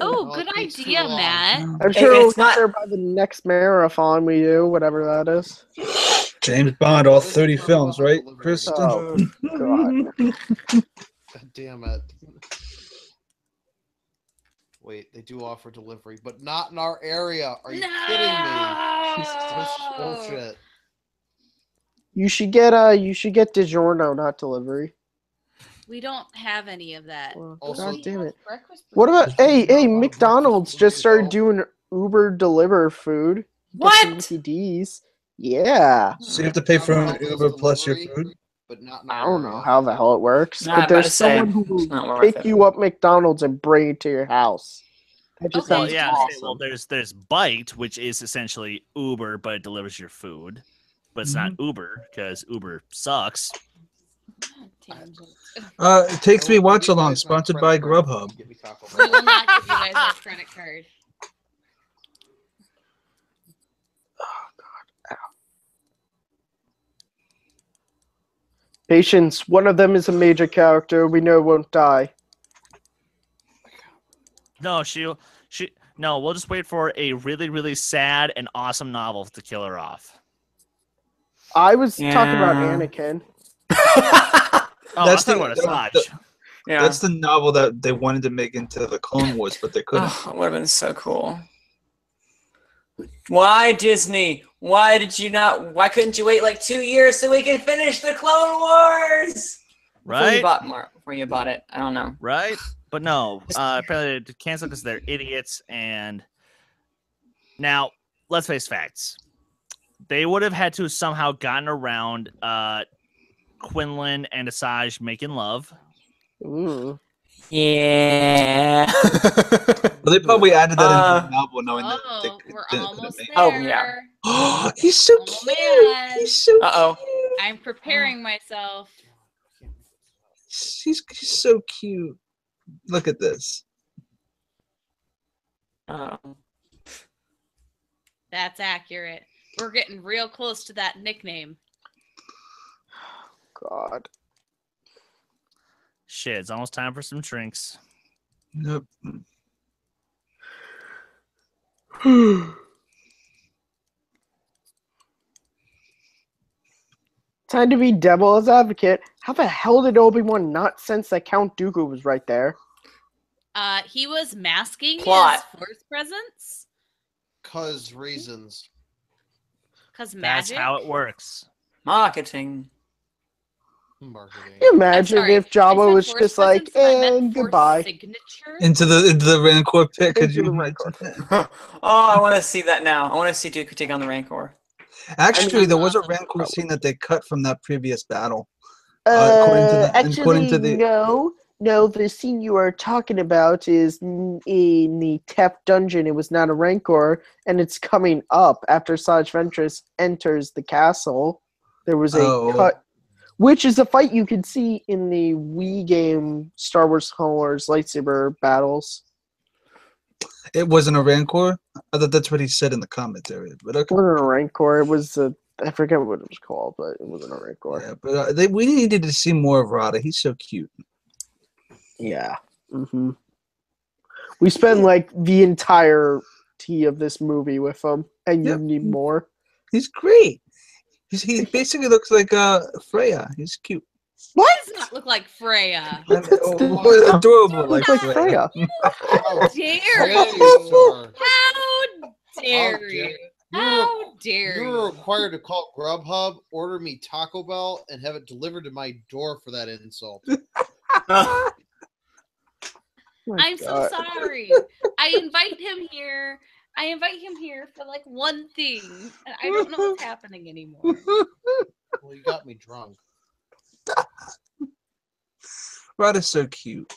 Oh, it good takes too idea, long. Matt. I'm sure it'll it's not- get there by the next marathon we do, whatever that is. James Bond, all 30 films, right, Kristen? Oh, God. God damn it. Wait, they do offer delivery, but not in our area. Are you kidding me? This is bullshit. You should get DiGiorno, not delivery. We don't have any of that. Well, Also- God We damn have it. breakfast What about burritos. hey McDonald's just started doing Uber deliver food. Get some What? DVDs. Yeah. So you have to pay for an Uber plus your food? But not in I our don't know area. how the hell it works, Nah, but I'm about there's to say, someone who it's not will worth pick it. you up McDonald's and bring it to your house. That just Okay. Well, sounds yeah. awesome. Well, there's Bite, which is essentially Uber, but it delivers your food. But it's not Uber because Uber sucks. Tangent. It takes me Give watch you along, guys my sponsored by credit card. Grubhub. Give me Taco We will Bell. not give you guys our credit card. Patience. One of them is a major character. We know won't die. No, no, we'll just wait for a really, really sad and awesome novel to kill her off. I was talking about Yeah. Anakin. Oh, That's that's not the- what Asajj. Yeah. That's the novel that they wanted to make into the Clone Wars, but they couldn't. Oh, it would have been so cool. Why, Disney? Why did you not? Why couldn't you wait like 2 years so we can finish the Clone Wars? Right? Before you bought it. I don't know. Right? But no, apparently they canceled because they're idiots. And now, let's face facts. They would have had to somehow gotten around Quinlan and Asajj making love. Ooh. Yeah. Well, they probably added that into the novel, knowing that they Oh, we're couldn't almost make there. Oh, yeah. Oh, he's so Oh, cute. man. He's so Uh-oh. cute. I'm preparing myself. He's so cute. Look at this. That's accurate. We're getting real close to that nickname. God. Shit, it's almost time for some drinks. Nope. Time to be devil's advocate. How the hell did Obi-Wan not sense that Count Dooku was right there? He was masking Plot. his force presence. Cause reasons. Cause That's magic. how it works. Marketing. Marketing. Can you I'm imagine sorry, if I Jabba said was force just like, presence, but I meant and force goodbye. Signature. Into the Rancor pit. Could Into you the imagine? Oh, I want to see that now. I want to see Dooku take on the Rancor. Actually, there was a awesome. Rancor scene that they cut from that previous battle. According to the- No, the scene you are talking about is in the Tef dungeon. It was not a Rancor, and it's coming up after Asajj Ventress enters the castle. There was a cut, which is a fight you could see in the Wii game Star Wars Clone Wars lightsaber battles. It wasn't a Rancor. I thought that's what he said in the commentary. But It okay. wasn't a Rancor. It was I forget what it was called, but it wasn't a Rancor. Yeah, but we needed to see more of Rada. He's so cute. Yeah. Mm-hmm. We spend like the entirety of this movie with him, and you Yep. need more. He's great. He basically looks like Freya. He's cute. What? Does not look like Freya. That's Adorable like like Freya. Freya. How Dare dare you? you, sir? How dare dare- you? How dare You're you? required to call Grubhub, order me Taco Bell, and have it delivered to my door for that insult. I'm so sorry. I invite him here. I invite him here for like one thing, and I don't know what's happening anymore. Well, you got me drunk. Rada's so cute.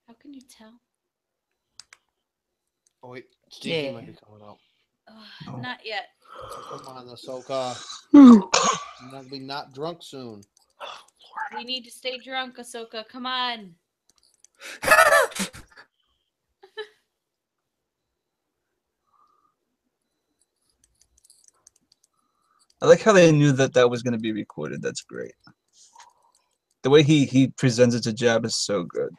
How can you tell? Oh wait, Stinky Yeah. might be coming out. Ugh, not yet. So come on, Ahsoka. You're gonna be not drunk soon. We need to stay drunk, Ahsoka. Come on. I like how they knew that that was going to be recorded. That's great. The way he presents it to Jab is so good.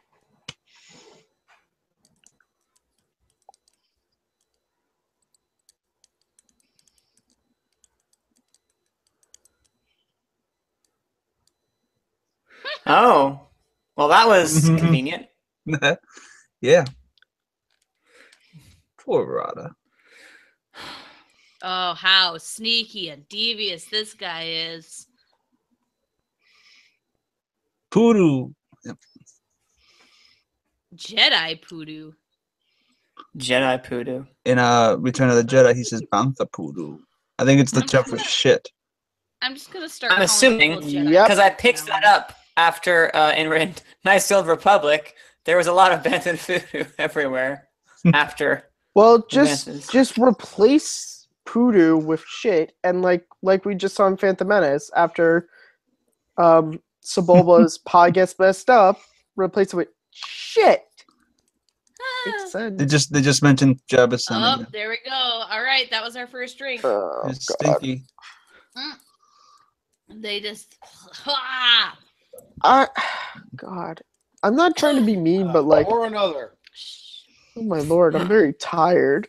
Oh, well, that was convenient. Yeah. Poor Rada. Oh, how sneaky and devious this guy is. Poodoo. Jedi poodoo. Jedi poodoo. In Return of the Jedi, he says Bantha Poodoo. I think it's the term for shit. I'm just gonna start. I'm calling assuming people Jedi Yep. because I from picked now that on. up after in Nice Old Republic. There was a lot of Benton voodoo everywhere after. Well, Advances. just replace Poodoo with shit, and like we just saw in Phantom Menace, after Sebulba's pod gets messed up, replace it with shit. Makes sense. They just mentioned Jabba son. Oh, there we go. All right, that was our first drink. Oh, It's God. stinky. They just. God. I'm not trying to be mean, but like, Or another. oh my lord, I'm very tired.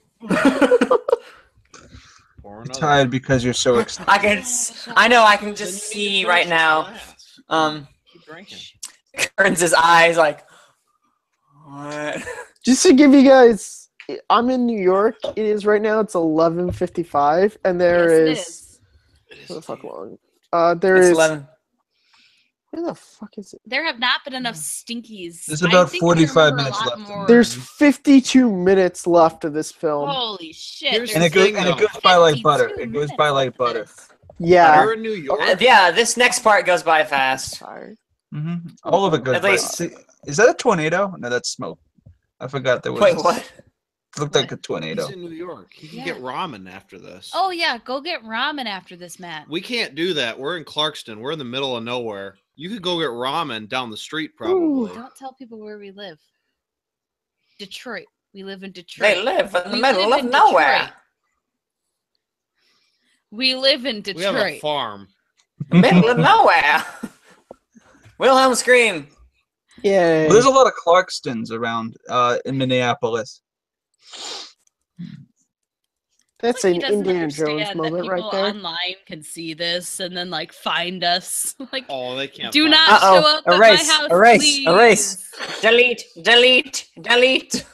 Or You're another. tired because you're so excited. I know. I can just see right now. Keep drinking. Kearns' eyes like. What? Just to give you guys, I'm in New York. It is right now. It's 11:55, and there Yes, it is. is. What the fuck long? There It's is. 11. Where the fuck is it? There have not been enough stinkies. There's about I think 45 I remember minutes a lot left. More. There's 52 minutes left of this film. Holy shit! Here's And there's it goes by like butter. 52 It goes by minutes like left of butter. this. Yeah. You're in New York. Yeah, this next part goes by fast. Tired. All of it goes At by. least- See, is that a tornado? No, that's smoke. I forgot there was. Wait, what? It looked like a tornado. He's in New York. He can Yeah. get ramen after this. Oh yeah, go get ramen after this, Matt. We can't do that. We're in Clarkston. We're in the middle of nowhere. You could go get ramen down the street, probably. Don't tell people where we live. Detroit. We live in Detroit. They live in the We middle live of in nowhere. Detroit. We live in We have a Detroit. farm. Middle of nowhere. Wilhelm scream. Yay. Well, there's a lot of Clarkstons around in Minneapolis. That's Like, an he doesn't Indiana Jones understand that moment right people there. online can see this and then like find us. Like, Oh, they can't. do find not us. Uh-oh. show up Erase, at my house, erase, please. erase. Delete.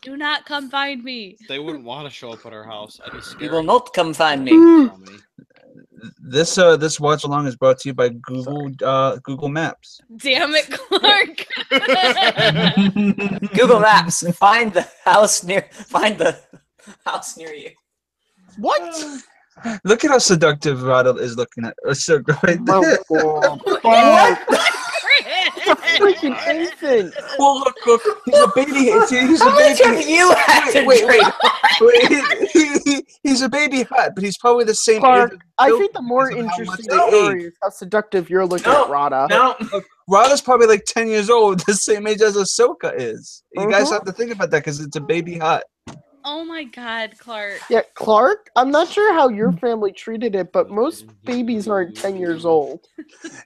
Do not come find me. They wouldn't want to show up at our house. I'd be You scared. will not come find me. Tell me. This watch along is brought to you by Google Maps. Damn it, Clark. Google Maps. Find the house near you. What? Look at how seductive Rada is looking at. So right Oh, there. what? Freaking anything. Well, look, he's a baby. He's a How much have baby. you had to Wait, drink? He's a baby Hutt, but he's probably the same Clark, age. as I Bill think the more because of how much interesting they story age. is how seductive you're looking No, at Rada. No. Rada's probably like 10 years old, the same age as Ahsoka is. You guys Mhm. have to think about that because it's a baby Hutt. Oh my God, Clark. Yeah, Clark, I'm not sure how your family treated it, but most babies aren't 10 years old.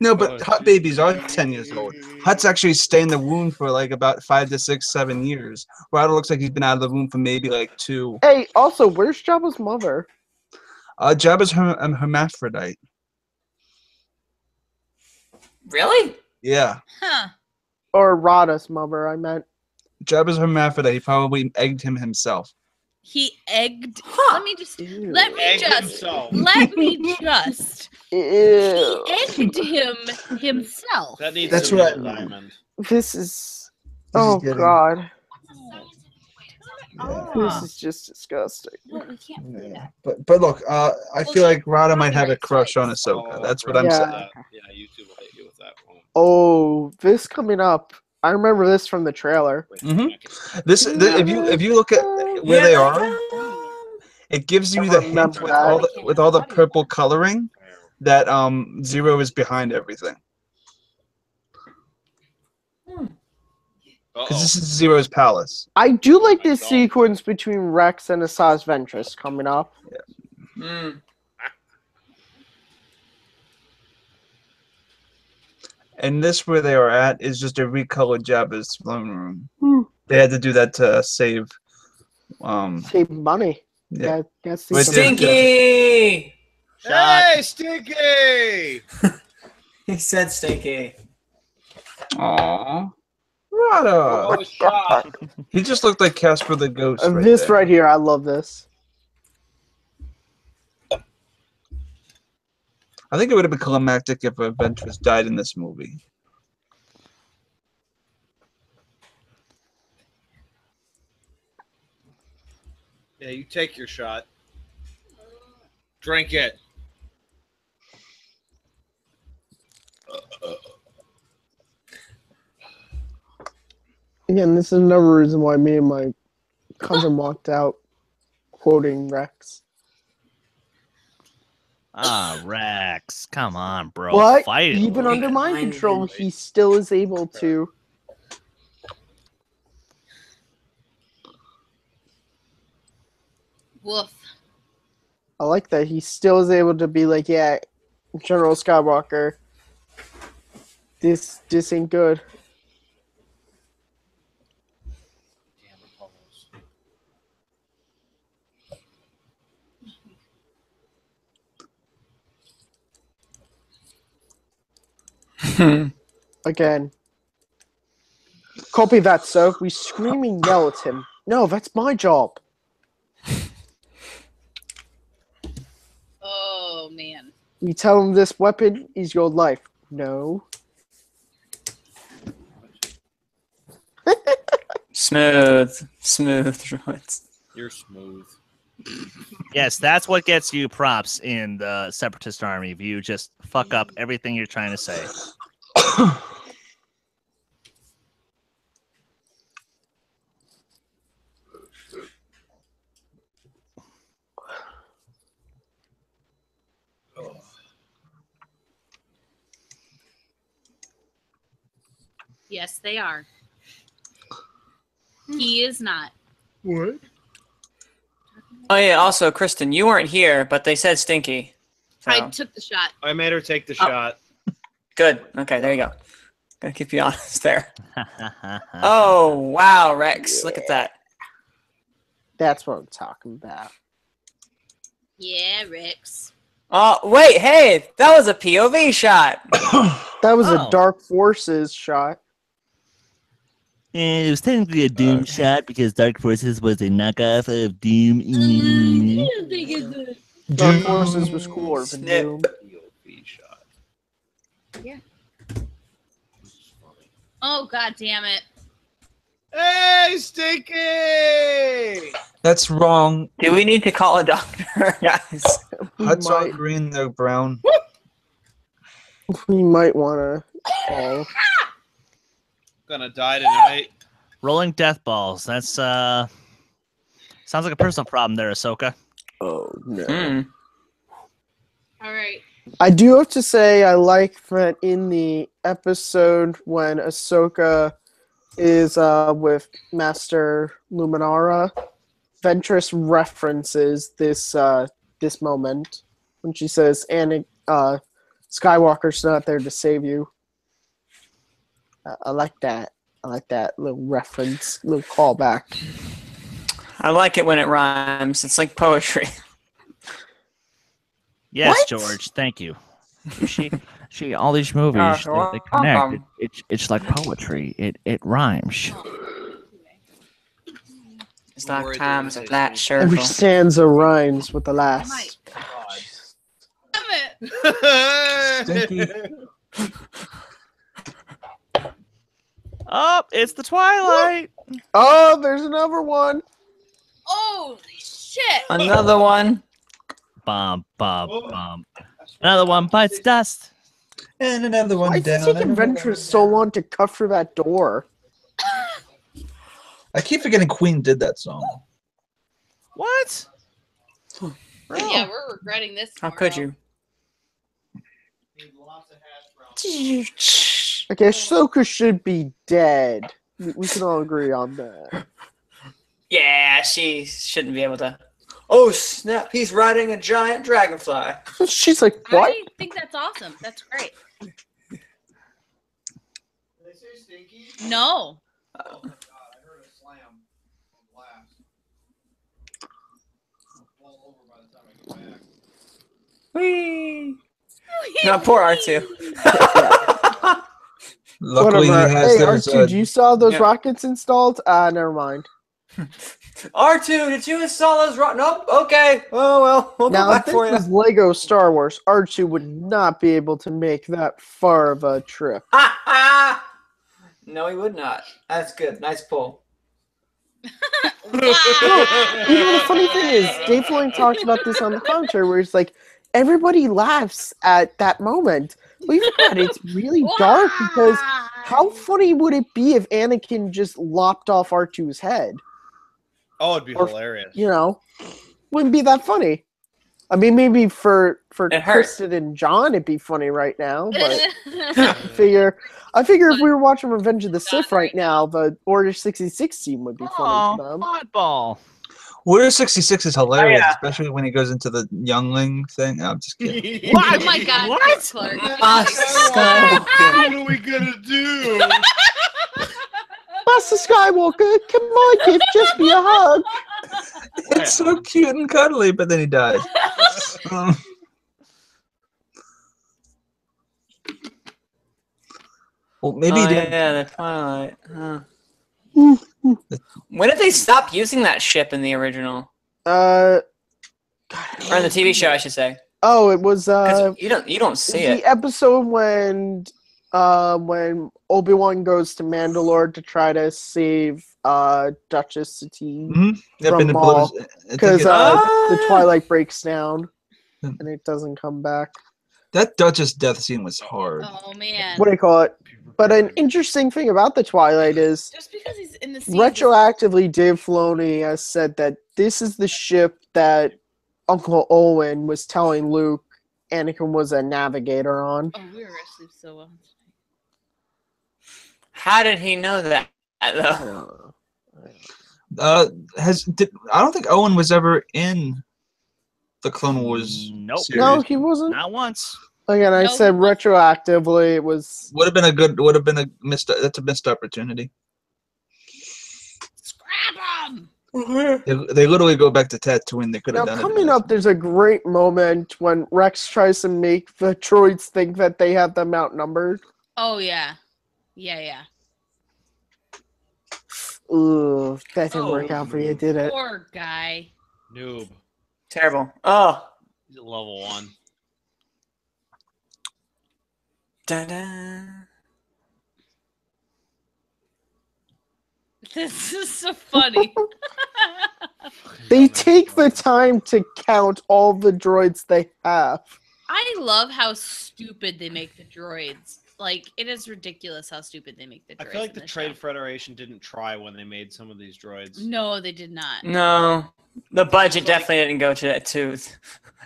No, but Hutt babies are 10 years old. Hutt's actually stay in the womb for like about 5 to 6, 7 years. Rada looks like he's been out of the womb for maybe like 2. Hey, also, where's Jabba's mother? Jabba's hermaphrodite. Really? Yeah. Huh. Or Rada's mother, I meant. Jabba's hermaphrodite. He probably egged him himself. He egged. Huh. Let me just. Ew. Let me Egg just. himself. Let me just. Ew. He egged him himself. That needs That's to be right. a diamond. This is. Oh, getting- God. Yeah. This is just disgusting. No, we can't do Yeah. that. But look, I feel like Rada might have a crush on Ahsoka. That's what I'm Yeah. saying. Yeah, YouTube will hit you with that one. Oh, this coming up. I remember this from the trailer. Mhm. If you look at where they are, it gives you the hint Remember with that. all the purple coloring that Zero is behind everything. Because this is Zero's palace. I do like this sequence between Rex and Asajj Ventress coming up. Mm. And this where they are at is just a recolored Jabba's throne room. Hmm. They had to do that to save Save money. Yeah. That's Wait, the Stinky! Hey, Stinky! He said stinky. Aww. Rada. Oh, shot. He just looked like Casper the Ghost. Right this there. right here, I love this. I think it would have been climactic if Ventress died in this movie. Yeah, you take your shot. Drink it. Again, this is another reason why me and my cousin walked out quoting Rex. Ah, Rex. Come on, bro. But Fight it. even under mind control, he still is able to. Woof. I like that he still is able to be like, yeah, General Skywalker, this ain't good. Again. Copy that, sir. We scream and yell at him. No, that's my job. Oh man. We tell him this weapon is your life. No. Smooth droids. You're smooth. Yes, that's what gets you props in the Separatist Army. If you just fuck up everything you're trying to say. Yes, they are. He is not. What? Oh yeah. Also, Kristen, you weren't here, but they said stinky. So. I took the shot. I made her take the shot. Good. Okay, there you go. Gotta keep you honest there. Oh wow, Rex! Look at that. That's what I'm talking about. Yeah, Rex. Oh wait, hey, that was a POV shot. That was a Oh. Dark Forces shot. And it was technically a Doom shot because Dark Forces was a knockoff of Doom. Dark Forces was cooler than Snip. Doom. POV shot. Oh god damn it. Hey, Stinky! That's wrong. Do we need to call a doctor, guys? Hutt's all might- green, they're brown. We might want to call. Gonna die tonight. Rolling death balls. That's sounds like a personal problem there, Ahsoka. Oh, no. Hmm. Alright. I do have to say I like that in the episode when Ahsoka is with Master Luminara, Ventress references this this moment when she says, Skywalker's not there to save you. I like that. I like that little reference, little callback. I like it when it rhymes. It's like poetry. Yes, What? George. Thank you. She all these movies they connect. welcome. It's like poetry. It rhymes. It's like Worried times that of it that is- circle. Every stanza rhymes with the last. Might. God. Damn it. Stinky. Oh, it's the Twilight. Oh, there's another one. Holy shit. Another one. Bum bum bum. Another one bites dust. And another one Why is it down. taking and another Ventress one so down. long to cut through that door? I keep forgetting Queen did that song. What? Yeah, we're regretting this. How could tomorrow. you? Okay, Ahsoka should be dead. We can all agree on that. Yeah, she shouldn't be able to. Oh snap! He's riding a giant dragonfly. She's like, what? I think that's awesome. That's great. No. Oh my god, I heard a slam on glass. I'll fall over by the time I get back. Whee! No, poor R2. Luckily, he Whatever. has Hey, those. R2, do you still have those Yeah. rockets installed? Never mind. R2, did you install those? Nope. Okay. Oh well, we'll Now, go if back this for you. was Lego Star Wars, R2 would not be able to make that far of a trip. Ha ha! No, he would not. That's good. Nice pull. Even the funny thing is, Dave Filoni talks about this on the commentary, where it's like, everybody laughs at that moment. Believe it or not, it's really dark because how funny would it be if Anakin just lopped off R2's head? Oh, it'd be Or- hilarious. You know, wouldn't be that funny. I mean, maybe for It hurt. Kristen and John, it'd be funny right now. But I figure if we were watching Revenge of the Sith right now, the Order 66 scene would be funny Oh, to them. oddball. Order 66 is hilarious, yeah. especially when he goes into the youngling thing. No, I'm just kidding. Oh my God, What? Clark. What are we gonna do? Master Skywalker, can my gift just be a hug? It's so cute and cuddly, but then he dies. Well, maybe he didn't. Yeah, the Twilight. Huh. When did they stop using that ship in the original, God, or in the TV show, I should say? oh, it was 'Cause you don't see the it. episode when Obi-Wan goes to Mandalore to try to save Duchess Satine Yep, from and it Maul, blows. because the Ah! Twilight breaks down and it doesn't come back. That Duchess death scene was hard. Oh man. What do you call it? But an interesting thing about the Twilight is Just because he's in the scene. retroactively, Dave Filoni has said that this is the ship that Uncle Owen was telling Luke Anakin was a navigator on. Oh, we were asleep so well. How did he know that, though? I don't think Owen was ever in the Clone Wars Nope. series. No, he wasn't. Not once. Again, I No, said he wasn't. retroactively. It was. Would have been a missed. That's a missed opportunity. Scrap him! They literally go back to Tatooine. They could Now, have done coming it. up, there's a great moment when Rex tries to make the droids think that they have them outnumbered. Oh yeah. Yeah. Ooh, that didn't work out for you, did it? Poor guy. Noob. Terrible. Oh. He's at level 1. Da-da. This is so funny. They take the time to count all the droids they have. I love how stupid they make the droids. Like, it is ridiculous how stupid they make the droids. I feel like in the this Trade show. Federation didn't try when they made some of these droids. No, they did not. No. The budget definitely didn't go to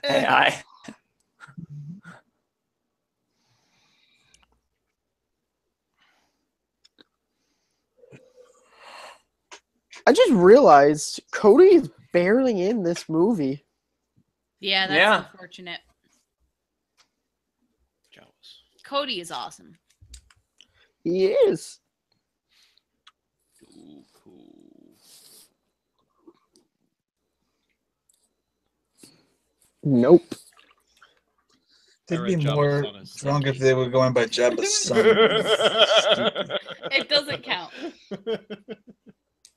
AI. I just realized Cody is barely in this movie. Yeah, that's Yeah. unfortunate. Jealous. Cody is awesome. He is. Ooh, cool. Nope. They'd I be read Jabba's more son is drunk if stinky. they were going by Jabba's son. It doesn't count.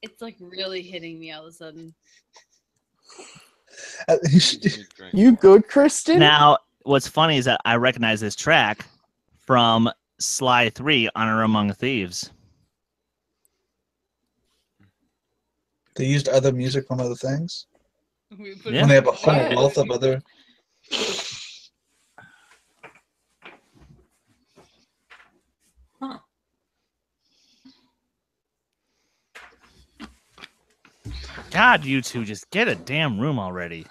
It's like really hitting me all of a sudden. You good, Kristen? Now, what's funny is that I recognize this track from Sly 3, Honor Among Thieves. They used other music from other things. We put Yeah. When they have a whole Yeah. wealth of other. God, you two, just get a damn room already.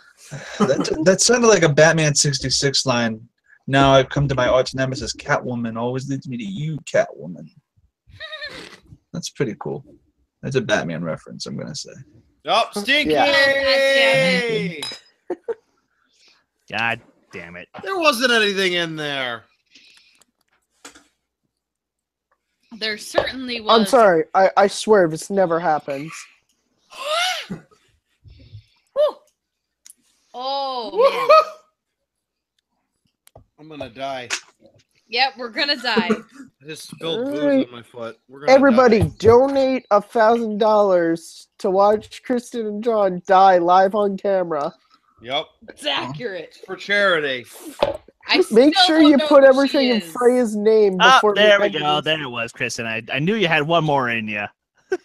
That sounded like a Batman 66 line. Now I've come to my arch nemesis, Catwoman. Always leads me to you, Catwoman. That's pretty cool. That's a Batman reference, I'm gonna say. Oh, stinky! Yeah. God damn it. There wasn't anything in there. There certainly was. I'm sorry. I swear this never happens. Whew. Oh, man. I'm gonna die. Yep, we're gonna die. I just spilled booze Alright. on my foot. We're gonna Everybody, die. donate $1,000 to watch Kristen and John die live on camera. Yep. It's accurate. For charity. I Make still sure don't you know put who everything she in is. Freya's name Oh, before there we end go. this. There it was, Kristen. I knew you had one more in you. No,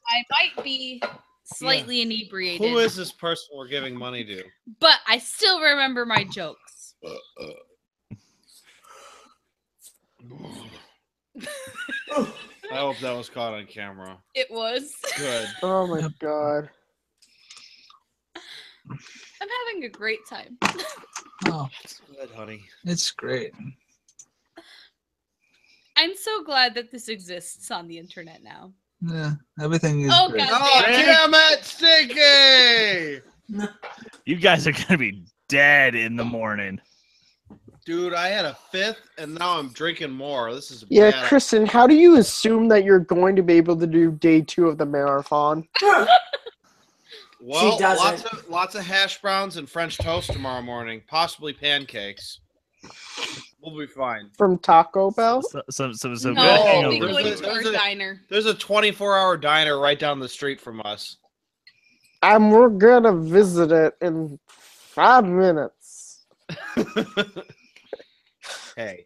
I might be slightly inebriated, Who is this person we're giving money to? but I still remember my jokes. I hope that was caught on camera. It was. Good. Oh my god. I'm having a great time. Oh, That's good, honey. it's great. I'm so glad that this exists on the internet now. Yeah, everything is Oh, great. God. Oh, Really? damn it, Stinky! You guys are gonna be dead in the morning. Dude, I had a fifth, and now I'm drinking more. This is Yeah, bad. Kristen, how do you assume that you're going to be able to do day 2 of the marathon? Well, She doesn't. lots of hash browns and French toast tomorrow morning, possibly pancakes. We'll be fine. From Taco Bell? Some No, good we'll be hangovers. going to our diner. There's a 24-hour diner right down the street from us. And we're gonna visit it in 5 minutes. Hey.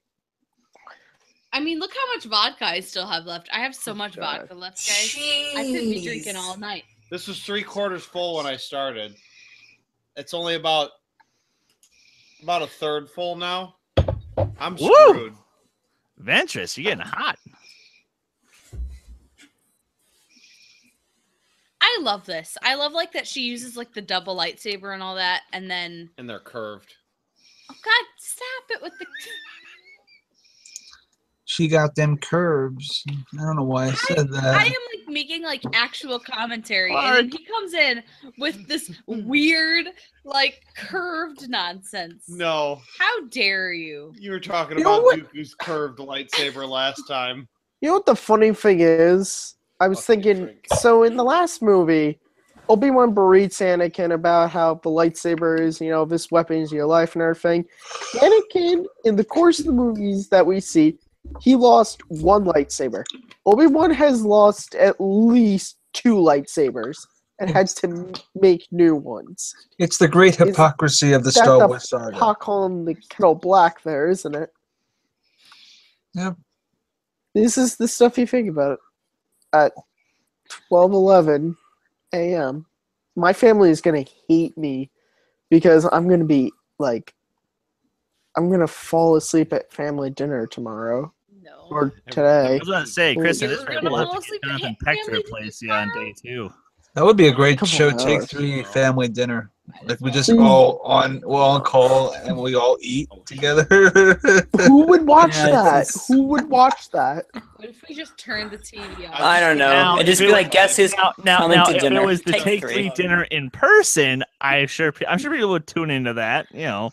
I mean, look how much vodka I still have left. I have so much God. vodka left, guys. I could be drinking all night. This was 3/4 full when I started. It's only about a third full now. I'm Woo! screwed. Ventress, you're getting hot. I love this. I love like that she uses like the double lightsaber and all that, and then And they're curved. oh god, stop it with the. She got them curves. I don't know why I said I that. am like making like actual commentary, and then he comes in with this weird like curved nonsense. No, How dare you? you were talking You know about what? Dooku's curved lightsaber last time. You know what the funny thing is? I was Fucking thinking, drink. so in the last movie, Obi-Wan berates Anakin about how the lightsaber is, this weapon is your life and everything. Anakin, in the course of the movies that we see, he lost one lightsaber. Obi-Wan has lost at least 2 lightsabers and has to make new ones. It's the great hypocrisy of the That's Star the Wars Saga. pot on the kettle black there, isn't it? Yep. This is the stuff you think about at 12:11 a.m. My family is going to hate me because I'm going to be like, I'm going to fall asleep at family dinner tomorrow No. or today. I was gonna say, Kristen, You're this gonna way we'll have fall to asleep get at Jonathan Peck to family replace you on day 2. That would be a great Couple show. hours. Take 3 family dinner. Like we just all we're on call and we all eat together. Who would watch Yeah, that? it's- Who would watch that? What if we just turn the TV off? I don't know. Now, It'd just if be it like, guess who's Now, coming to if dinner? it was the Take Take three. 3 dinner in person, I'm sure people would tune into that, to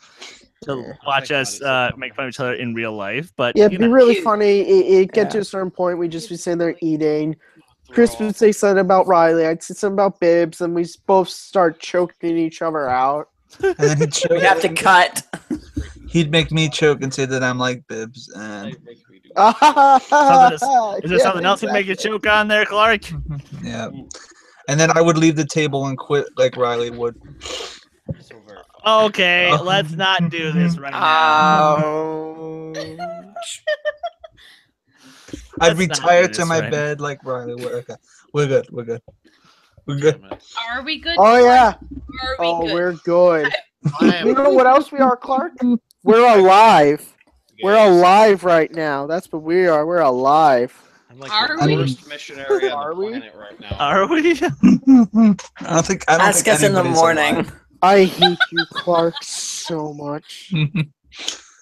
watch Thank us God it's make fun of each other in real life. But Yeah, it'd be really Cute. funny. It get to Yeah. a certain point, we'd just be sitting there eating. Chris would say something about Riley. I'd say something about Bibbs, and we both start choking each other out. And then he'd choke. We have to cut. He'd make me choke and say that I'm like Bibbs. And is there something else you'd make you choke on there, Clark? yeah. And then I would leave the table and quit like Riley would. Okay, let's not do this right now. Oh. I'd Let's not retire do to this my right bed like Riley would. Okay. We're good. We're good. We're good. Are we good? Oh yeah. Are we Oh, good? we're good. I You am know what else we are, Clark? We're alive. We're alive right now. That's what we are. We're alive. I'm like Are the we? worst missionary on Are the we? planet right now. Are we? I don't think Ask us in the anybody's morning. alive. I hate you, Clark, so much.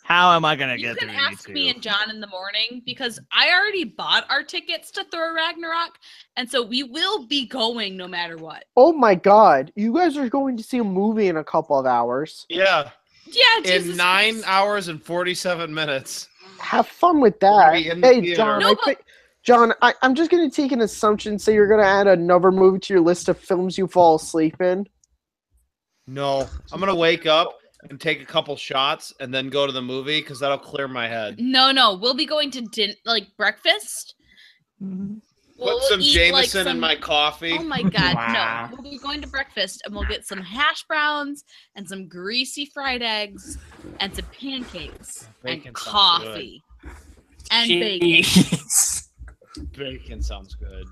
How am I gonna You get can through ask you me two? and John in the morning because I already bought our tickets to Thor Ragnarok, and so we will be going no matter what. Oh my god. You guys are going to see a movie in a couple of hours. Yeah, Yeah, Jesus in 9 Christ. hours and 47 minutes. Have fun with We're that. gonna be in the Hey, theater. John, No, but- John, I'm just going to take an assumption. Say you're going to add another movie to your list of films you fall asleep in. No, I'm gonna wake up and take a couple shots and then go to the movie because that'll clear my head. No, we'll be going to breakfast. Put some eat, Jameson like, in my coffee. Oh my god, Wow. no. We'll be going to breakfast and we'll get some hash browns and some greasy fried eggs and some pancakes Bacon and sounds coffee and bacon. Jeez. Bacon sounds good.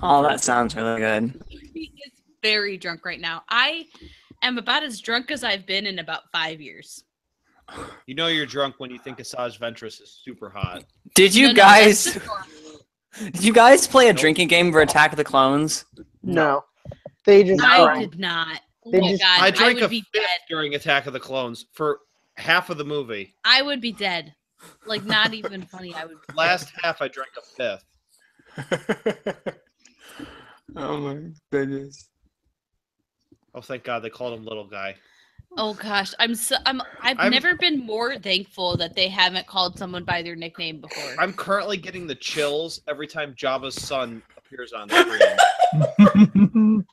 Oh, that sounds really good. He is very drunk right now. I am about as drunk as I've been in about 5 years. You know you're drunk when you think Asajj Ventress is super hot. Did you No, that's guys? just normal. Did you guys play a drinking game for Attack of the Clones? No. They just I drank. did not. Oh They my just- god, I I drank would a be fifth dead. during Attack of the Clones for half of the movie. I would be dead. Like, not even funny. I would. Last half, I drank a fifth. Oh my goodness. Oh, thank God they called him little guy. Oh gosh, I've I'm- never been more thankful that they haven't called someone by their nickname before. I'm currently getting the chills every time Jabba's son appears on the screen.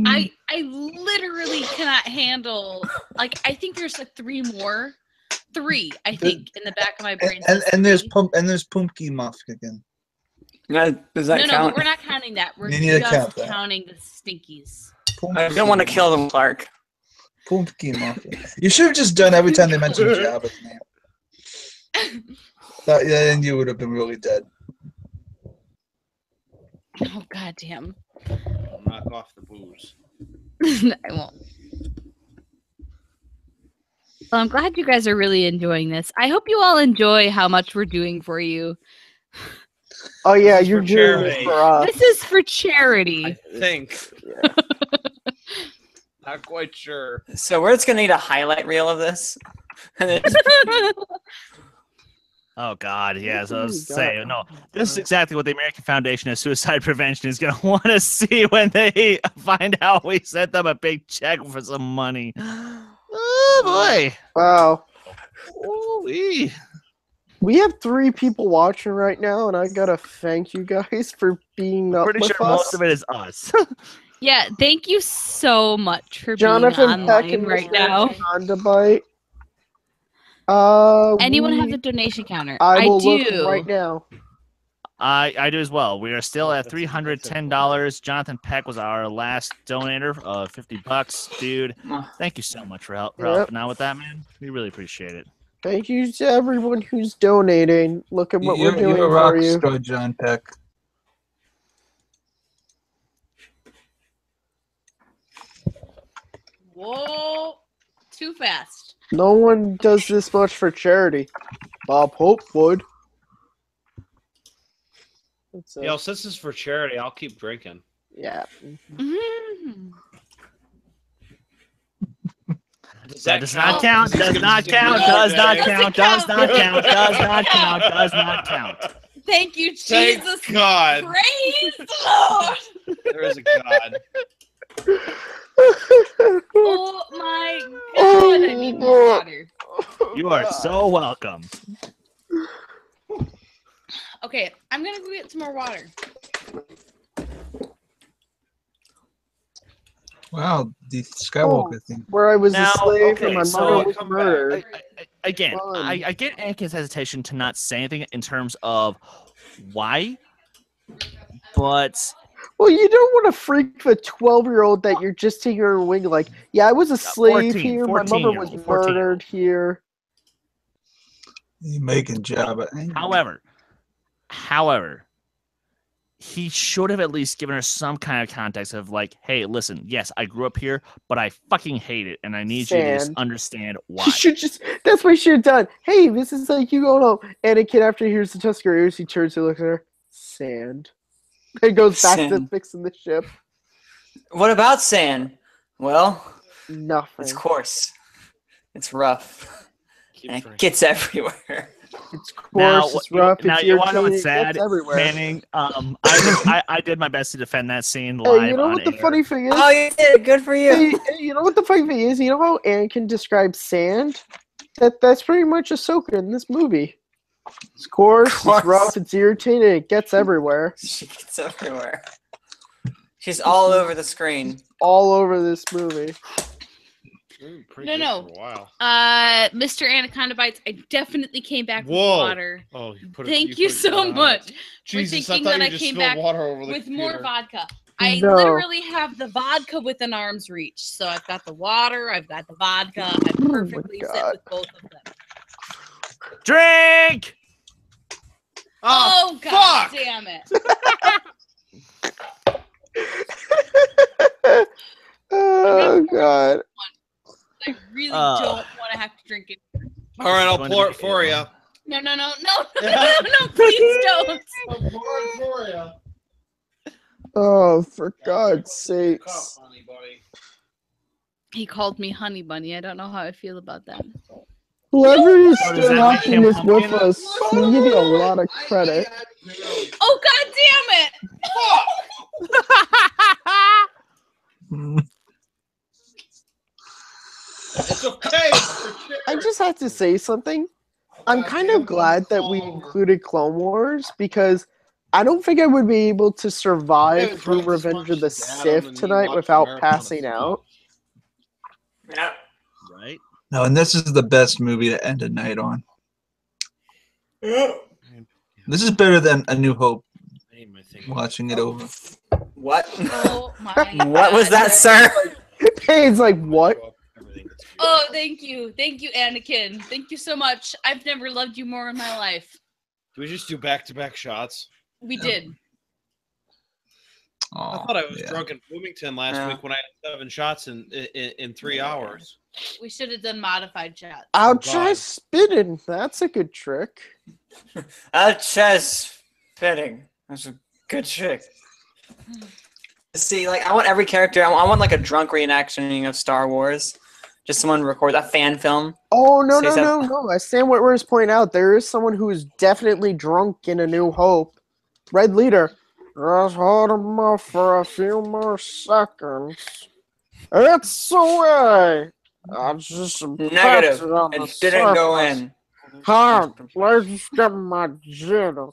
I literally cannot handle. Like, I think there's like three, I think, in the back of my brain. and there's Pumpkin Muff again. Does that No, count? but we're not counting that. We're You need to just count that. counting the stinkies. I don't want to kill them, Clark. Pumpkin Muff. You should have just done every time they mentioned Jabba's name. Then you would have been really dead. Oh goddamn! I'll knock off the booze. I won't. Well, I'm glad you guys are really enjoying this. I hope you all enjoy how much we're doing for you. Oh yeah, This is you're for doing this charity. for us. This is for charity. I think. Not quite sure. So we're just gonna need a highlight reel of this. And then Oh God, yeah. So I was Oh, saying, God. no, this is exactly what the American Foundation of Suicide Prevention is going to want to see when they find out we sent them a big check for some money. Oh boy! Wow. Holy! We have 3 people watching right now, and I gotta thank you guys for being up Pretty with sure us. most of it is us. Yeah, thank you so much for Jonathan being Peck online and right Mr. now. Condabite. Anyone have the donation counter? I will do. look right now. I do as well. We are still at $310. Jonathan Peck was our last donator of $50, dude. Thank you so much for helping out with that, man. We really appreciate it. Thank you to everyone who's donating. Look at what we're doing You're a for rock you. star, John Peck. Whoa, too fast. No one does this much for charity. Bob Hope would. It's Yo, since this is for charity, I'll keep drinking. yeah. Mhm. That does not count. Does not count. Does not count. Does not count. Does not count. Does not count. Thank you, Thank Jesus. God. Praise the Lord. There is a God. Oh my God. I need more water. You are so welcome. Okay, I'm going to go get some more water. Wow, the Skywalker thing. Where I was Now, a slave okay, and my so- mother was Come back. murdered. Again, Fun. I get Anakin's hesitation to not say anything in terms of why, but Well, you don't want to freak the 12-year-old that you're just taking her wing. Like, yeah, I was a slave 14, here. My mother was 14-year-old. murdered here. You making Jabba angry. However, he should have at least given her some kind of context of like, hey, listen, yes, I grew up here, but I fucking hate it, and I need you to just Sand. understand why. She should just. That's what she should have done. Hey, this is like you going home. Anakin, after he hears the Tusker ears, he turns and looks at her. Sand. And goes back to Sand. fixing the ship. what about sand? Well, Nothing. it's coarse. It's rough. Keep And it drinking. gets everywhere. It's coarse. Now, It's rough. now It's you want to know irritating. what's sad, It's everywhere. Manning? I did my best to defend that scene live Hey, you know on what the air. funny thing is? Oh, you did. Good for you. Hey, you know what the funny thing is? You know how Anakin describes sand? That's pretty much Ahsoka in this movie. It's coarse, Coarse. it's rough, it's irritating, it gets everywhere. She gets everywhere. She's all over the screen. All over this movie. Pretty No, good for a while. Mr. Anaconda Bites, I definitely came back with Whoa. water. Oh, you put it. Thank you you put it so down. much Jesus, thinking I thought that I you just came spilled back water over the with computer. more vodka. I No. literally have the vodka within arm's reach. So I've got the water, I've got the vodka. I'm perfectly set God. with both of them. Drink. Oh, God fuck! damn it. Oh god. I really Uh. don't want to have to drink it. All right, I'll Going pour to it for you. No, please don't. I'll pour it for you. Oh, for God's sakes. Honey, buddy. He called me Honey Bunny. I don't know how I feel about that. Whoever is So does still that make watching him this with pumpkin? us, we give you a lot of credit. Oh god damn it! It's okay. I just have to say something. I'm kind of glad that we included Clone Wars because I don't think I would be able to survive through Revenge of the Sith tonight without passing out. Yeah. Right? No, and this is the best movie to end a night on. This is better than A New Hope. Watching it over. What? Oh my What was God. that, sir? It's like, what? Oh, thank you, Anakin. Thank you so much. I've never loved you more in my life. Do we just do back-to-back shots? We did. I thought I was drunk in Bloomington last week when I had 7 shots in 3 hours. We should have done modified shots. I'll try spitting. That's a good trick. I'll try spitting. That's a good trick. See, like, I want every character. I want like a drunk reenactioning of Star Wars. Just someone record a fan film. Oh, no, Say no, something. no. I stand what Rose pointing out. There is someone who is definitely drunk in A New Hope. Red Leader. Just hold him up for a few more seconds. It's away. I just Negative. It didn't go in. Hard. Let's get my jitter.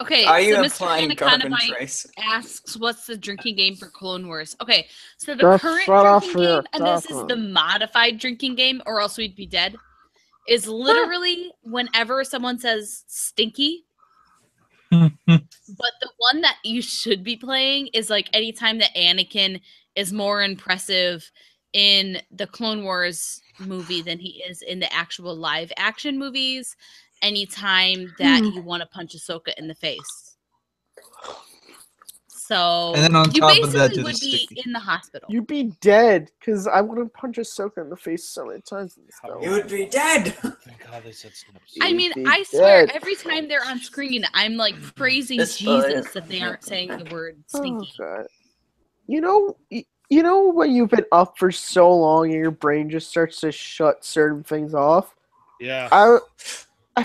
Okay, Are you so Mr. implying Anaconda carbon trace? asks, what's the drinking game for Clone Wars? Okay, so the Just current shut off drinking your game, and this is talking. the modified drinking game, or else we'd be dead, is literally whenever someone says stinky. But the one that you should be playing is like anytime that Anakin is more impressive in the Clone Wars movie than he is in the actual live action movies. Anytime that you want to punch Ahsoka in the face. So And then on you top of that, basically do the would be sticky. in the hospital. You'd be dead, because I wouldn't punch Ahsoka in the face so many times in this film. You would be dead. Thank God they said snips. I mean, You'd be I swear, dead. every time they're on screen, I'm like praising This Jesus is- that they aren't saying the word Oh, stinky. God. You know when you've been up for so long and your brain just starts to shut certain things off? Yeah. I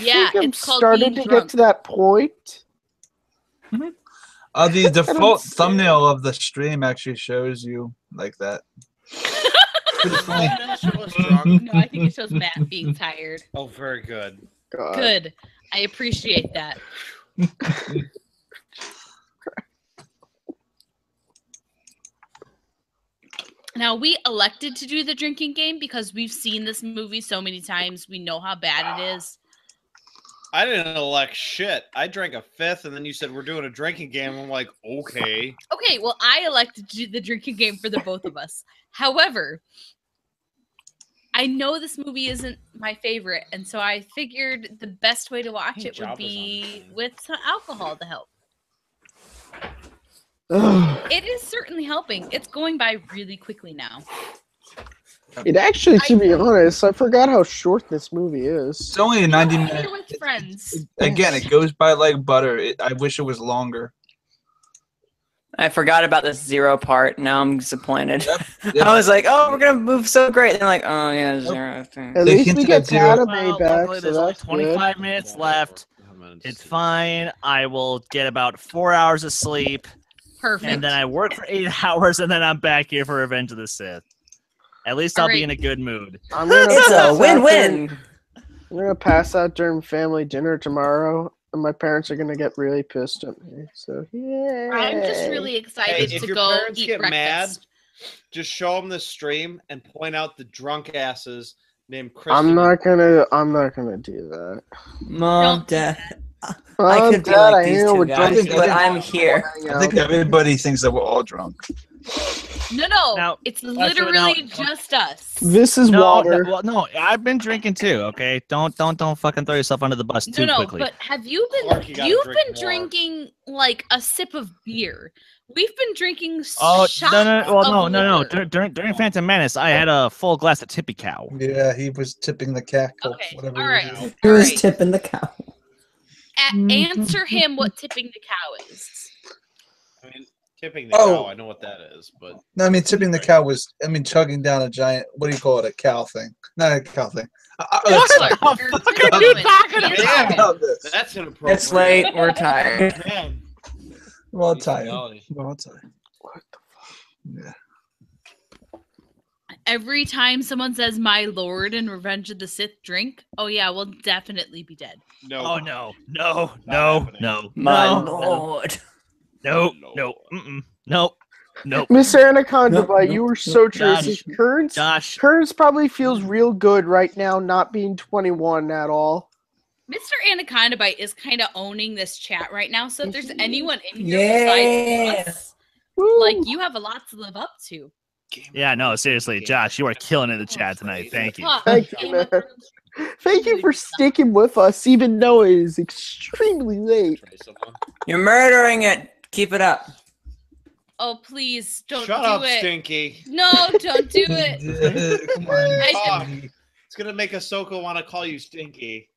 Yeah, think I'm it's called starting being to drunk. get to that point. The default scared. thumbnail of the stream actually shows you like that. Pretty funny. No, I think it shows Matt being tired. Oh, very good. God. Good. I appreciate that. Now, we elected to do the drinking game because we've seen this movie so many times. We know how bad it is. I didn't elect shit. I drank a fifth, and then you said we're doing a drinking game. I'm like, okay. Okay, well, I elected to do the drinking game for the both of us. However, I know this movie isn't my favorite, and so I figured the best way to watch it would be with some alcohol to help. It is certainly helping. It's going by really quickly now. It actually, to be honest, I forgot how short this movie is. It's only a 90 minute. You're with friends. Again, it goes by like butter. I wish it was longer. I forgot about this 0 part. Now I'm disappointed. Yep. I was like, oh, we're gonna move so great. And like, oh yeah, 0. At They least we hinted get at zero. Padme Well, back, luckily so there's only that's 25 good. minutes left. It's fine. I will get about 4 hours of sleep, Perfect. and then I work for 8 hours, and then I'm back here for Revenge of the Sith. At least I'll be Alright. in a good mood. I'm gonna It's pass a out win-win. during- I'm gonna pass out during family dinner tomorrow, and my parents are gonna get really pissed at me. So yeah. I'm just really excited if to your go parents eat get breakfast. mad, just show them the stream and point out the drunk asses named Kristen. I'm not gonna do that. Mom, Don't- Dad, I Mom, could be Dad, like I these know two we're guys, drunk, but but I'm here. I think everybody thinks that we're all drunk. No, Now- it's now- literally just us. This is No, water. no, I've been drinking too. Okay, don't fucking throw yourself under the bus too No, quickly. but have you Clark, you been? gotta You've drink been more. drinking like a sip of beer. We've been drinking. Oh shots no! of During Phantom Menace, I had a full glass of Tippy Cow. Yeah, he was tipping the cackle. Okay, Whatever all he right. was. Who's Alright. tipping the cow? Answer him what tipping the cow is. I mean, tipping the Oh. cow, I know what that is, but No, I mean tipping the cow was chugging down a giant. What do you call it? A cow thing? Not a cow thing. Let's What stop. the fuck are you talking about? About this. That's inappropriate. It's late. We're tired. Man. We're all tired. Bestiality. We're all tired. Yeah. Every time someone says "My Lord" in Revenge of the Sith drink, oh yeah, we'll definitely be dead. No. Oh no, no, Not no, happening. no, My no, lord. no, My no, lord. no, no. Mr. Anaconda, No, you were so true. Josh. Kearns Josh, probably feels real good right now, not being 21 at all. Mr. Anaconda Bite is kind of owning this chat right now. So if there's anyone in here Yeah. besides us, Woo. like you have a lot to live up to. yeah, no, seriously, Josh, you are killing it in the chat tonight. Thank you. Fuck, Thank you, Game man. of Thrones. Thank you for sticking with us, even though it is extremely late. Try someone. You're murdering it. Keep it up. Oh please, don't Shut do up, it. Stinky. No, don't do it. Come on. I Fuck. Stinky. It's gonna make Ahsoka want to call you Stinky.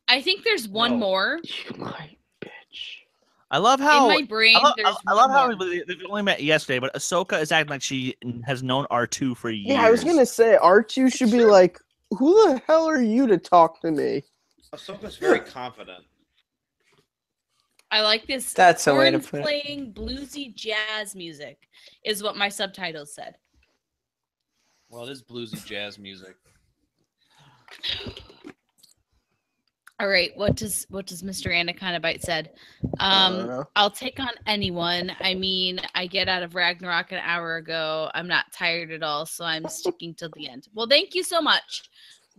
I think there's one No. more You my bitch. I love how in my brain. There's I love one how more. they've only met yesterday, but Ahsoka is acting like she has known R2 for years. Yeah, I was gonna say R2 should be like, who the hell are you to talk to me? Ahsoka's very confident. I like this. That's a way to Horns put it. playing bluesy jazz music is what my subtitles said. Well, it is bluesy jazz music. All right, what does Mr. Anaconda Bite said? know. I'll take on anyone. I mean, I get out of Ragnarok an hour ago. I'm not tired at all, so I'm sticking till the end. Well, thank you so much.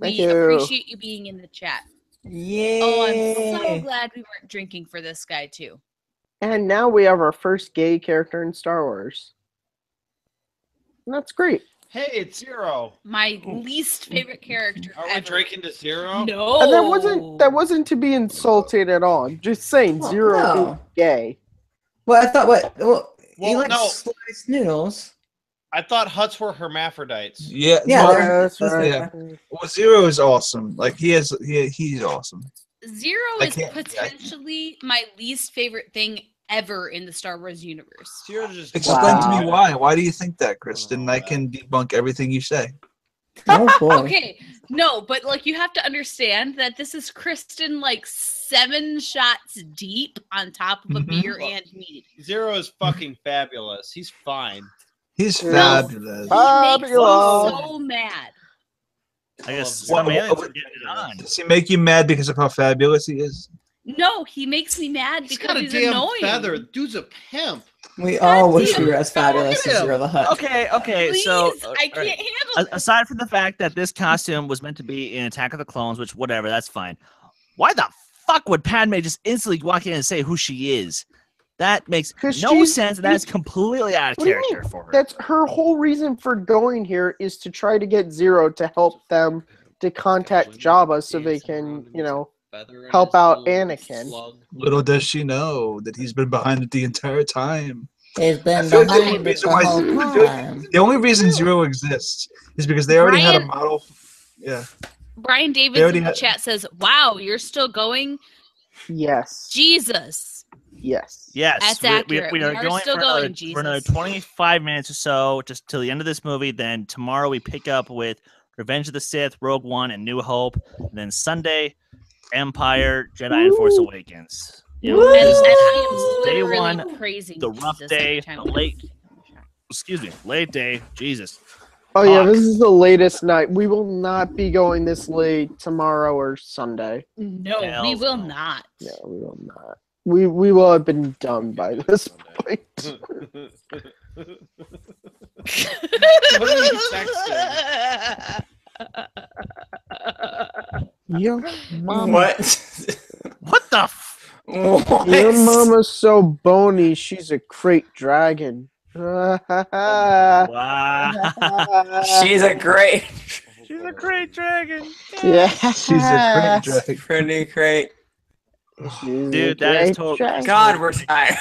Thank We you. appreciate you being in the chat. Yeah. Oh, I'm so glad we weren't drinking for this guy too. And now we have our first gay character in Star Wars. And that's great. Hey, it's Zero. My least favorite character Are we ever. drinking to Zero? No. And that wasn't to be insulted at all. Just saying, Well, Zero no. is gay. Well, I thought Well, he likes no. sliced noodles. I thought Hutts were hermaphrodites. Yeah, Yeah, no, they're- that's right. yeah. Well, Zero is awesome. Like he's awesome. Zero I is can't- potentially my least favorite thing ever in the Star Wars universe. Zero just Explain to Wow. me why. Why do you think that, Kristen? Oh, I can debunk everything you say. Oh boy. Okay, no, but like you have to understand that this is Kristen like 7 shots deep on top of a Mhm. beer and mead. Zero is fucking fabulous. He's fine. He's No. fabulous. He makes me Fabulous. so mad. I guess Well, some aliens well, are getting it on. Does he make you mad because of how fabulous he is? No, he makes me mad He's because got a he's damn annoying. feather. Dude's a pimp. We all God wish damn we were as fabulous as him. Zero the Hutt. Okay, Please, so I all can't right. handle it. Aside from the fact that this costume was meant to be in Attack of the Clones, which whatever, that's fine. Why the fuck would Padme just instantly walk in and say who she is? That makes 'Cause no she's- sense, and that's completely out of What do you character mean? for her. That's her whole reason for going here is to try to get Zero to help them to contact Jabba so they can, help out Anakin. Little does she know that he's been behind it the entire time. He's been I feel like the only behind it reason the why whole time. the only reason Zero exists is because they already had a Brian- model. Yeah. Brian Davids already in the had- chat says, "Wow, you're still going, Yes. Jesus." Yes. Yes, That's we accurate. are We are going still for, going, another, for another Jesus. 25 minutes or so, just till the end of this movie. Then tomorrow we pick up with Revenge of the Sith, Rogue One, and New Hope. And then Sunday, Empire, Jedi, and Force Awakens. You know, And this is I am day literally one, praising the rough Jesus day, every time the we- late. Excuse me, late day. Jesus. Oh yeah, Fuck. this is the latest night. We will not be going this late tomorrow or Sunday. No, we Hells will no. not. No, we will not. We will have been done by this point. What are you texting? Your mama, What? What the? What? your mama's so bony. She's a crate dragon. Wow. She's a great, She's a great dragon. Yeah, She's a great dragon. pretty great. She's Dude, a that is great total- dragon. God, we're tired.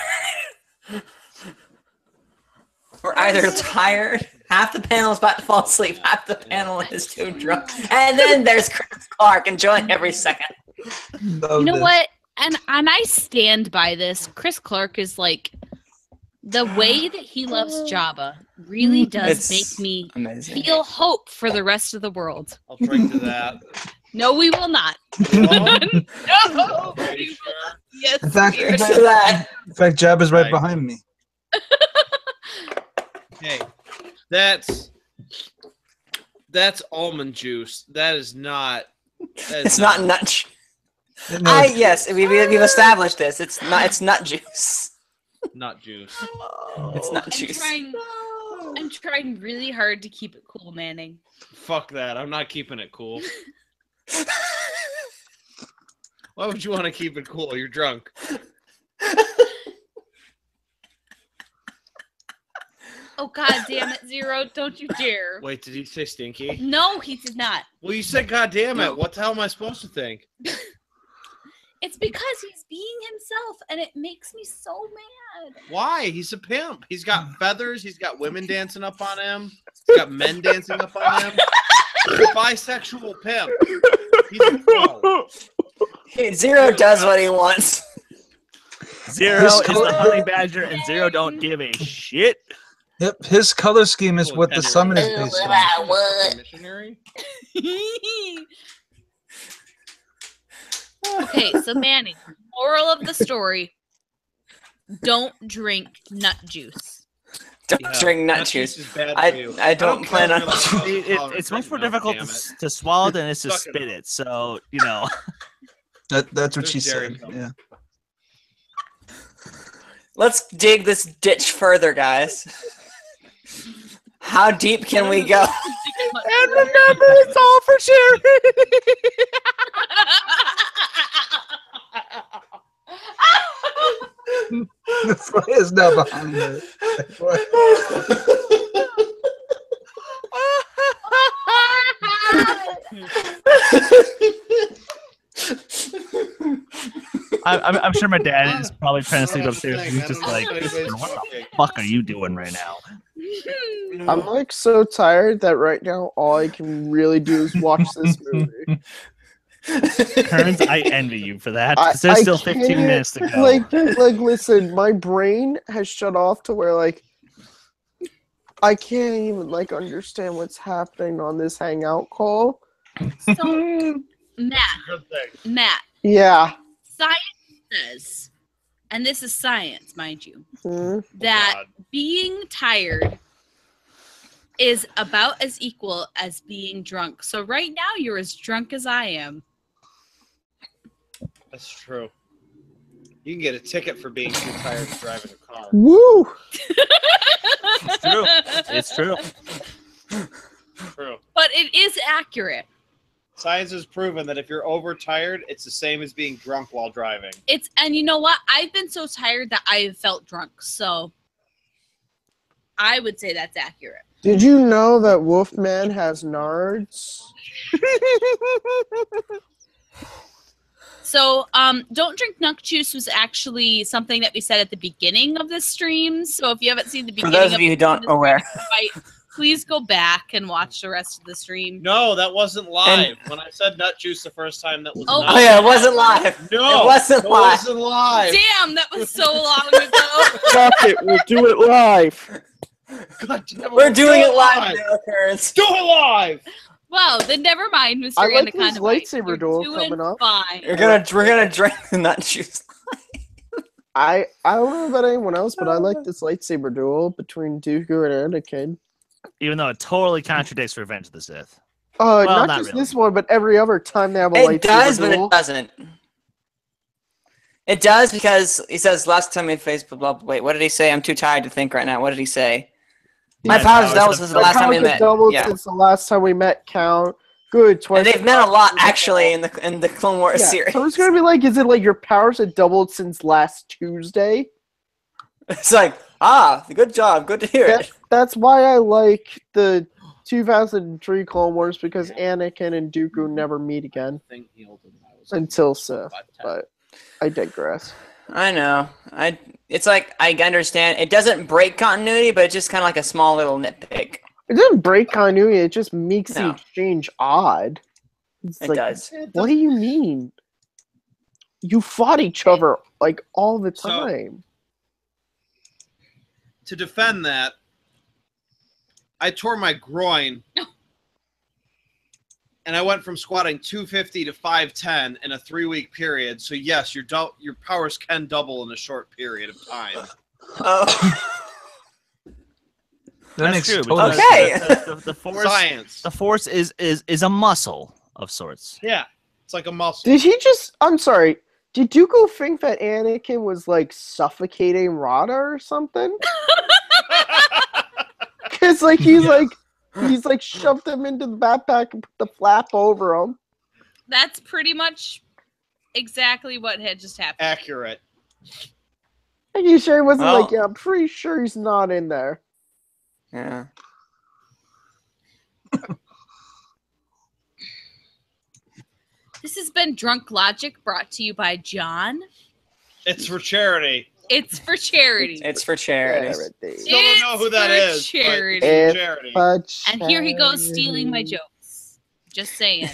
We're either tired, half the panel is about to fall asleep, half the panel is too drunk, and then there's Chris Clark enjoying every second. Love You know this. what? And I stand by this. Chris Clark is like The way that he loves Jabba really does It's make me amazing. feel hope for the rest of the world. I'll drink to that. No, we will not. Well, No, are we you will. sure? Yes, In fact, we are. in fact, Jabba's right Right. behind me. Hey, that's almond juice. That is not. It's not nut. No, Yes, we've established this. It's nut juice. nut juice. It's nut juice. I'm trying really hard to keep it cool, Manning. Fuck that. I'm not keeping it cool. Why would you want to keep it cool? You're drunk. Oh God damn it, Zero! Don't you dare! Wait, did he say stinky? No, he did not. Well, you said God damn it. What the hell am I supposed to think? It's because he's being himself, and it makes me so mad. Why? He's a pimp. He's got feathers. He's got women dancing up on him. He's got men dancing up on him. He's a bisexual pimp. He's a pro. Zero does what he wants. Zero is the honey badger, and Zero don't give a shit. Yep, his color scheme is what the summon is based on. Missionary? Okay, so Manning, moral of the story: don't drink nut juice. Don't drink nut juice. I don't plan on. It's much more difficult to swallow than it is to spit it. So That's what she said. Yeah. Let's dig this ditch further, guys. How deep can we go? And remember, it's all for charity. The fly is now behind her. I'm sure my dad is probably trying to sleep upstairs. He's just like, what the fuck are you doing right now? I'm like so tired that right now all I can really do is watch this movie. Kearns, I envy you for that. 'Cause there's still 15 can't, minutes to go. Like, listen, my brain has shut off to where like I can't even like understand what's happening on this hangout call. So, Matt, Yeah. science says, and this is science, mind you, Mhm. that being tired is about as equal as being drunk. So right now you're as drunk as I am. That's true. You can get a ticket for being too tired to drive in a car. Woo! It's true. It's true. True. But it is accurate. Science has proven that if you're overtired, it's the same as being drunk while driving. And you know what? I've been so tired that I've felt drunk. So I would say that's accurate. Did you know that Wolfman has nards? So, don't drink nut juice was actually something that we said at the beginning of the stream. So if you haven't seen the For beginning those of you who don't aware. please go back and watch the rest of the stream. No, that wasn't live. When I said nut juice the first time, that was Oh, not Oh yeah, it wasn't live. No, it wasn't live. wasn't live. Damn, that was so long ago. Fuck it, we'll do it live. God damn it, We're doing do it live now, Kearns. Do it live. Well, then never mind, Mr. I like Anaconda this Bite. lightsaber You're duel doing coming up. Fine. We're gonna drink the nut juice. I don't know about anyone else, but I like this lightsaber duel between Dooku and Anakin. Even though it totally contradicts Revenge of the Sith. Not not just really. this one, but every other time they have a lightsaber It does, but duel. it doesn't. It does because he says last time we faced blah blah. Wait, what did he say? I'm too tired to think right now. What did he say? My powers doubled since the last time we met. Doubled Yeah, since the last time we met. Count good. Twice. and they've met a lot actually in the Clone Wars Yeah, series. so it's gonna be like, is it like your powers have doubled since last Tuesday? It's like, good job, good to hear it. That's why I like the 2003 Clone Wars, because Anakin and Dooku never meet again until Sith. But I digress. I know. It's like I understand. It doesn't break continuity, but it's just kind of like a small little nitpick. It doesn't break continuity. It just makes the No. exchange odd. It's It like, does. what do you mean? You fought each other like all the So- time. to defend that, I tore my groin. And I went from squatting 250 to 510 in a 3-week period. So yes, your powers can double in a short period of time. Oh. That's true. total because Okay. The force, Science. the force is a muscle of sorts. Yeah, it's like a muscle. Did he just? I'm sorry. Did Dooku think that Anakin was like suffocating Rada or something? Because like he's like shoved him into the backpack and put the flap over him. That's pretty much exactly what had just happened. Accurate. Are you sure he wasn't Well- like? Yeah, I'm pretty sure he's not in there. Yeah. This has been Drunk Logic, brought to you by John. It's for charity. It's for charity. It's for charity. Still don't know who that It's is. for But charity. it's for charity. And here he goes stealing my jokes. Just saying.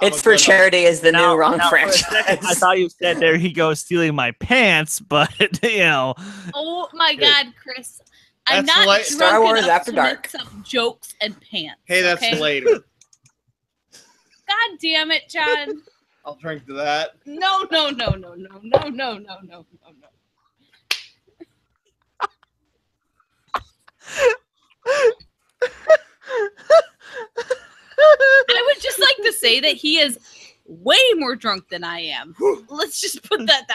It's for charity is the new wrong now, for a second, franchise. I thought you said there he goes stealing my pants, but you know, Oh my God, Chris. I'm That's not like- drunk Star Wars enough After to Dark. mix up jokes and pants. Hey, that's okay? later. God damn it, John. I'll drink to that. No. I would just like to say that he is way more drunk than I am. Let's just put that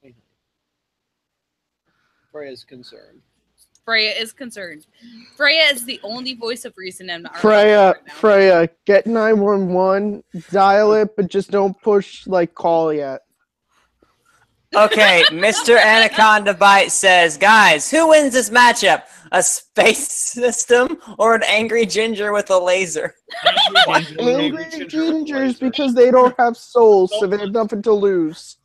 way. Freya's concerned. Freya is concerned. Freya is the only voice of reason in our life Freya, right now. Freya, get 911, dial it, but just don't push like call yet. Okay, Mr. Anaconda Bite says, guys, who wins this matchup? A space system or an angry ginger with a laser? Angry gingers because they don't have souls, so they have nothing to lose.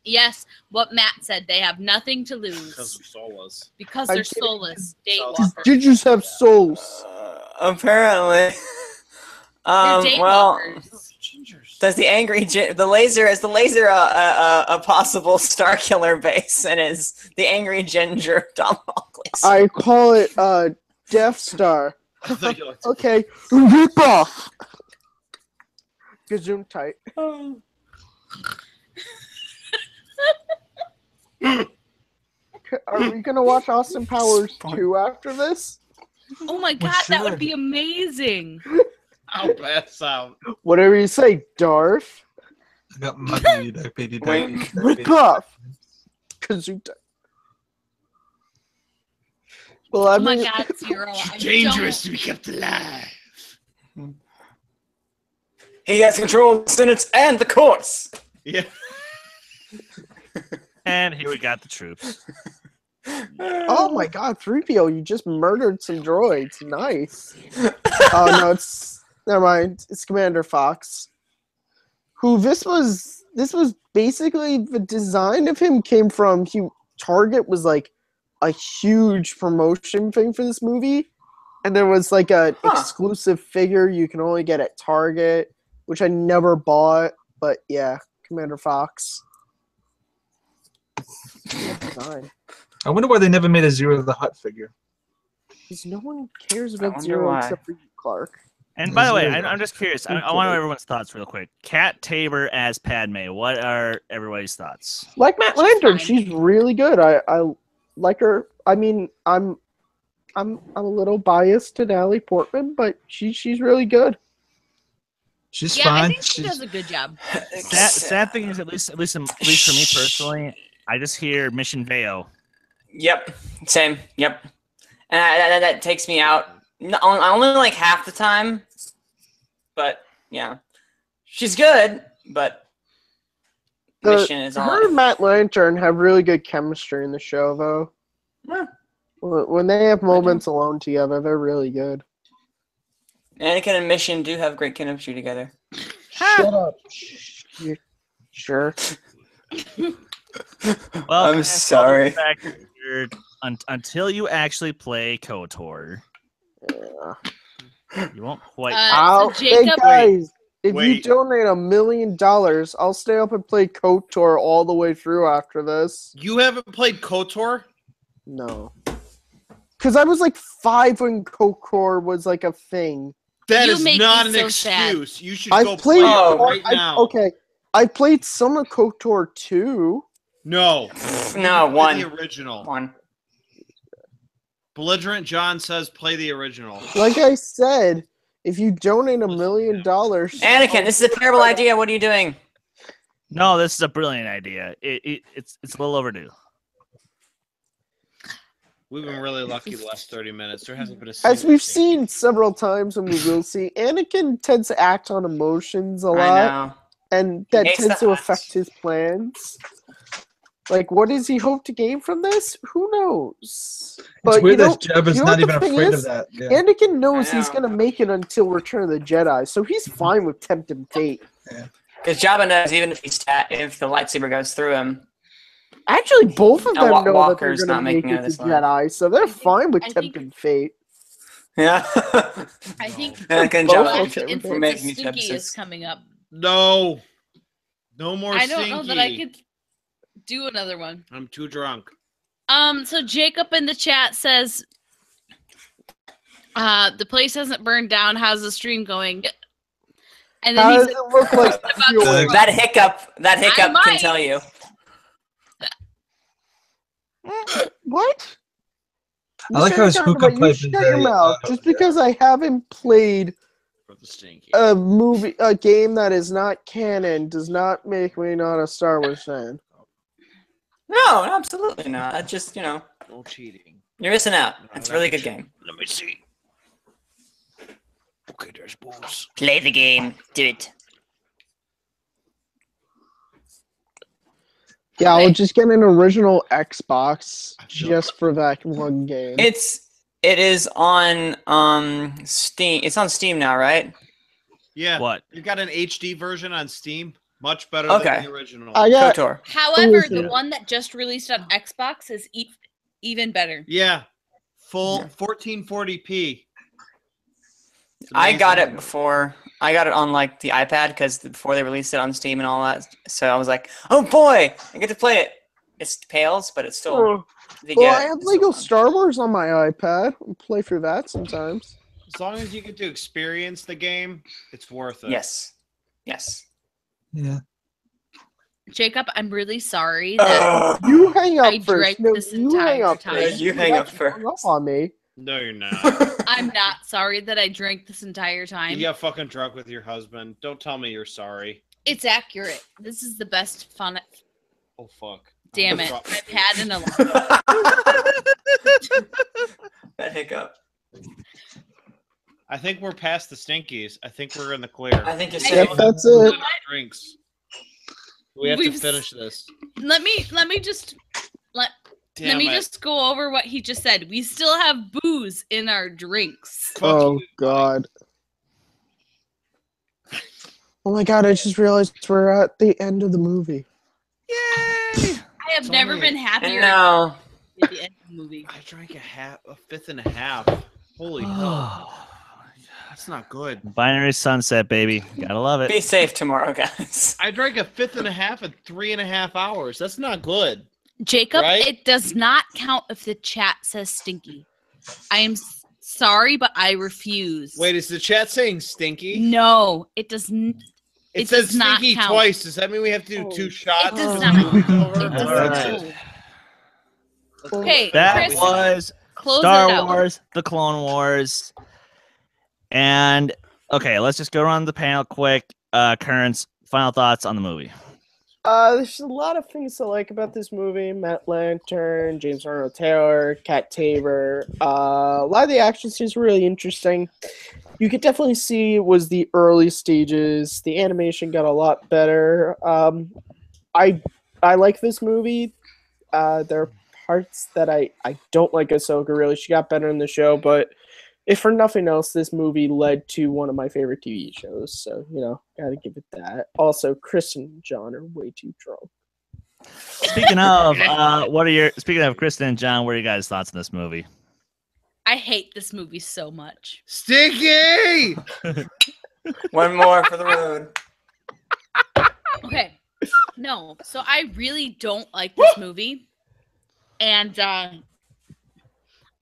Yes, what Matt said. They have nothing to Because lose of soulless. because I'm they're kidding. soulless. These Daywalkers. gingers have souls. Apparently. They're Well, daywalkers. Gingers. does the angry the laser is the laser a possible Star Killer base, and is the angry ginger Tom Hawkins? I call it Death Star. I thought you liked to- Okay, rip off. Gazoom tight. Are we gonna watch Austin Powers 2 after this? Oh my God, that would be amazing. I'll pass out. Whatever you say, Darth. I got muggy, baby, Wink. Rip off. Gazoom tight. Well, I Oh my mean, God, Zero. I Dangerous to be kept alive. He has control of the Senate and the courts. Yeah. and here we got the troops. oh my God, 3PO, you just murdered some droids. Nice. Oh no, never mind. It's Commander Fox. Who this was basically the design of him came from. Target was like a huge promotion thing for this movie, and there was like an exclusive figure you can only get at Target, which I never bought. But yeah, Commander Fox. Good design. I wonder why they never made a Zero the Hutt figure. Because no one cares I about wonder Zero why. except for you, Clark. And by the way, Zero. I'm just curious. I want to know everyone's thoughts real quick. Kat Tabor as Padme. What are everybody's thoughts? Like Matt Lantern, fine. she's really good. I like her. I mean, I'm a little biased to Natalie Portman, but she's really good. She's Yeah, fine. I think she She's- does a good job. Sad thing is, at least for me personally, I just hear Mission Veo. Yep, same. Yep, and that takes me out. Only like half the time, but yeah, she's good. But Mission is Her all. and Matt Lantern have really good chemistry in the show, though. Yeah. When they have moments alone together, they're really good. Anakin and Mission do have great chemistry together. Shut up. Sure. Well, I'm sorry. Until you actually play KOTOR, Yeah. you won't quite. Hey Jacob, guys, if you Wait. donate $1 million, I'll stay up and play KOTOR all the way through after this. You haven't played KOTOR? No. Because I was like 5 when KOTOR was like a thing. That You is make not me an so sad. excuse. You should I've go played play Oh, it right now. Okay, I played some of KOTOR 2. No. No, Play one. the original. One. Belligerent John says play the original. Like I said, if you donate $1 million, Anakin, this is a terrible idea. What are you doing? No, this is a brilliant idea. It's a little overdue. We've been really lucky the last 30 minutes. There hasn't been a as single we've thing. seen several times, and we will see, Anakin tends to act on emotions a I lot, know. and that hates tends the to Hutts. affect his plans. Like, what does he hope to gain from this? Who knows? It's But weird you know, that Jabba's you know not what the even thing afraid is? of that. Yeah. Anakin knows I he's know. gonna make it until Return of the Jedi, so he's fine with tempting fate. Because Jabba knows even if if the lightsaber goes through him. Actually, both of them know that they're Walker's gonna not make making it it of to this life. Jedi, so they're fine with I think- tempting fate. Yeah. I think Anakin and Both Jabba of the them. instance for of making each Stinky is episode. coming up. No. No more I don't know that I Stinky. could do another one. I'm too drunk. So Jacob in the chat says, the place hasn't burned down. How's the stream going? And then How he does said, it look like about fuel? to- That hiccup can might. tell you. What? I like how his hookah You pipe shut is your a, mouth. Just because I haven't played For the Stinky. a game that is not canon does not make me not a Star Wars fan. No, absolutely not. That's just, No cheating. you're missing out. It's a really good game. Let me see. Okay, there's balls. Play the game. Do it. Yeah, Okay. I'll just get an original Xbox just for that one game. It is on Steam. It's on Steam now, right? Yeah. What? You got an HD version on Steam. Much better Okay. than the original. I got KOTOR. However, is the it? one that just released on Xbox is even better. Yeah. Full 1440p. It's I got amazing. it before. I got it on like the iPad because before they released it on Steam and all that. So I was like, oh boy, I get to play it. It's pales, but it's still. Oh, they well, get- I have it's still Lego fun. Star Wars on my iPad. I'll play through that sometimes. As long as you get to experience the game, it's worth it. Yes. Yes. Yeah. Jacob, I'm really sorry that You hang up I first. drank No, this you hang entire up time. first. You hang up hung first. up on me. No, you're not. I'm not sorry that I drank this entire time. You got fucking drunk with your husband. Don't tell me you're sorry. It's accurate. This is the best fun. Oh fuck. Damn I'm it. drunk. I've had in a That hiccup. I think we're past the Stinkies. I think we're in the clear. I think you're I safe. Yep, that's it. Drinks. We have We've to s- finish this. Let me just Damn let me it. just go over what he just said. We still have booze in our drinks. Fuck Oh you. God. Oh my God! I just realized we're at the end of the movie. Yay! I have It's never only- been happier No. at the end of the movie. I drank a fifth and a half. Holy hell. That's not good. Binary sunset, baby. Gotta love it. Be safe tomorrow, guys. I drank a fifth and a half in 3.5 hours. That's not good. Jacob, Right? it does not count if the chat says stinky. I am sorry, but I refuse. Wait, is the chat saying stinky? No, it doesn't. It it says does not stinky count. twice. Does that mean we have to do 2 shots? It does till not. the movie's over? It does All not. right. Okay, That Chris, was close it Star out. Wars, The Clone Wars. And okay, let's just go around the panel quick. Kearns, final thoughts on the movie. There's a lot of things to like about this movie. Matt Lantern, James Arnold Taylor, Kat Tabor. A lot of the action scenes were really interesting. You could definitely see it was the early stages. The animation got a lot better. I like this movie. There are parts that I don't like Ahsoka really. She got better in the show, but if for nothing else, this movie led to one of my favorite TV shows. So, gotta give it that. Also, Kristen and John are way too drunk. Speaking of Kristen and John, what are your guys' thoughts on this movie? I hate this movie so much. Stinky! One more for the road. Okay. No, so I really don't like this movie. And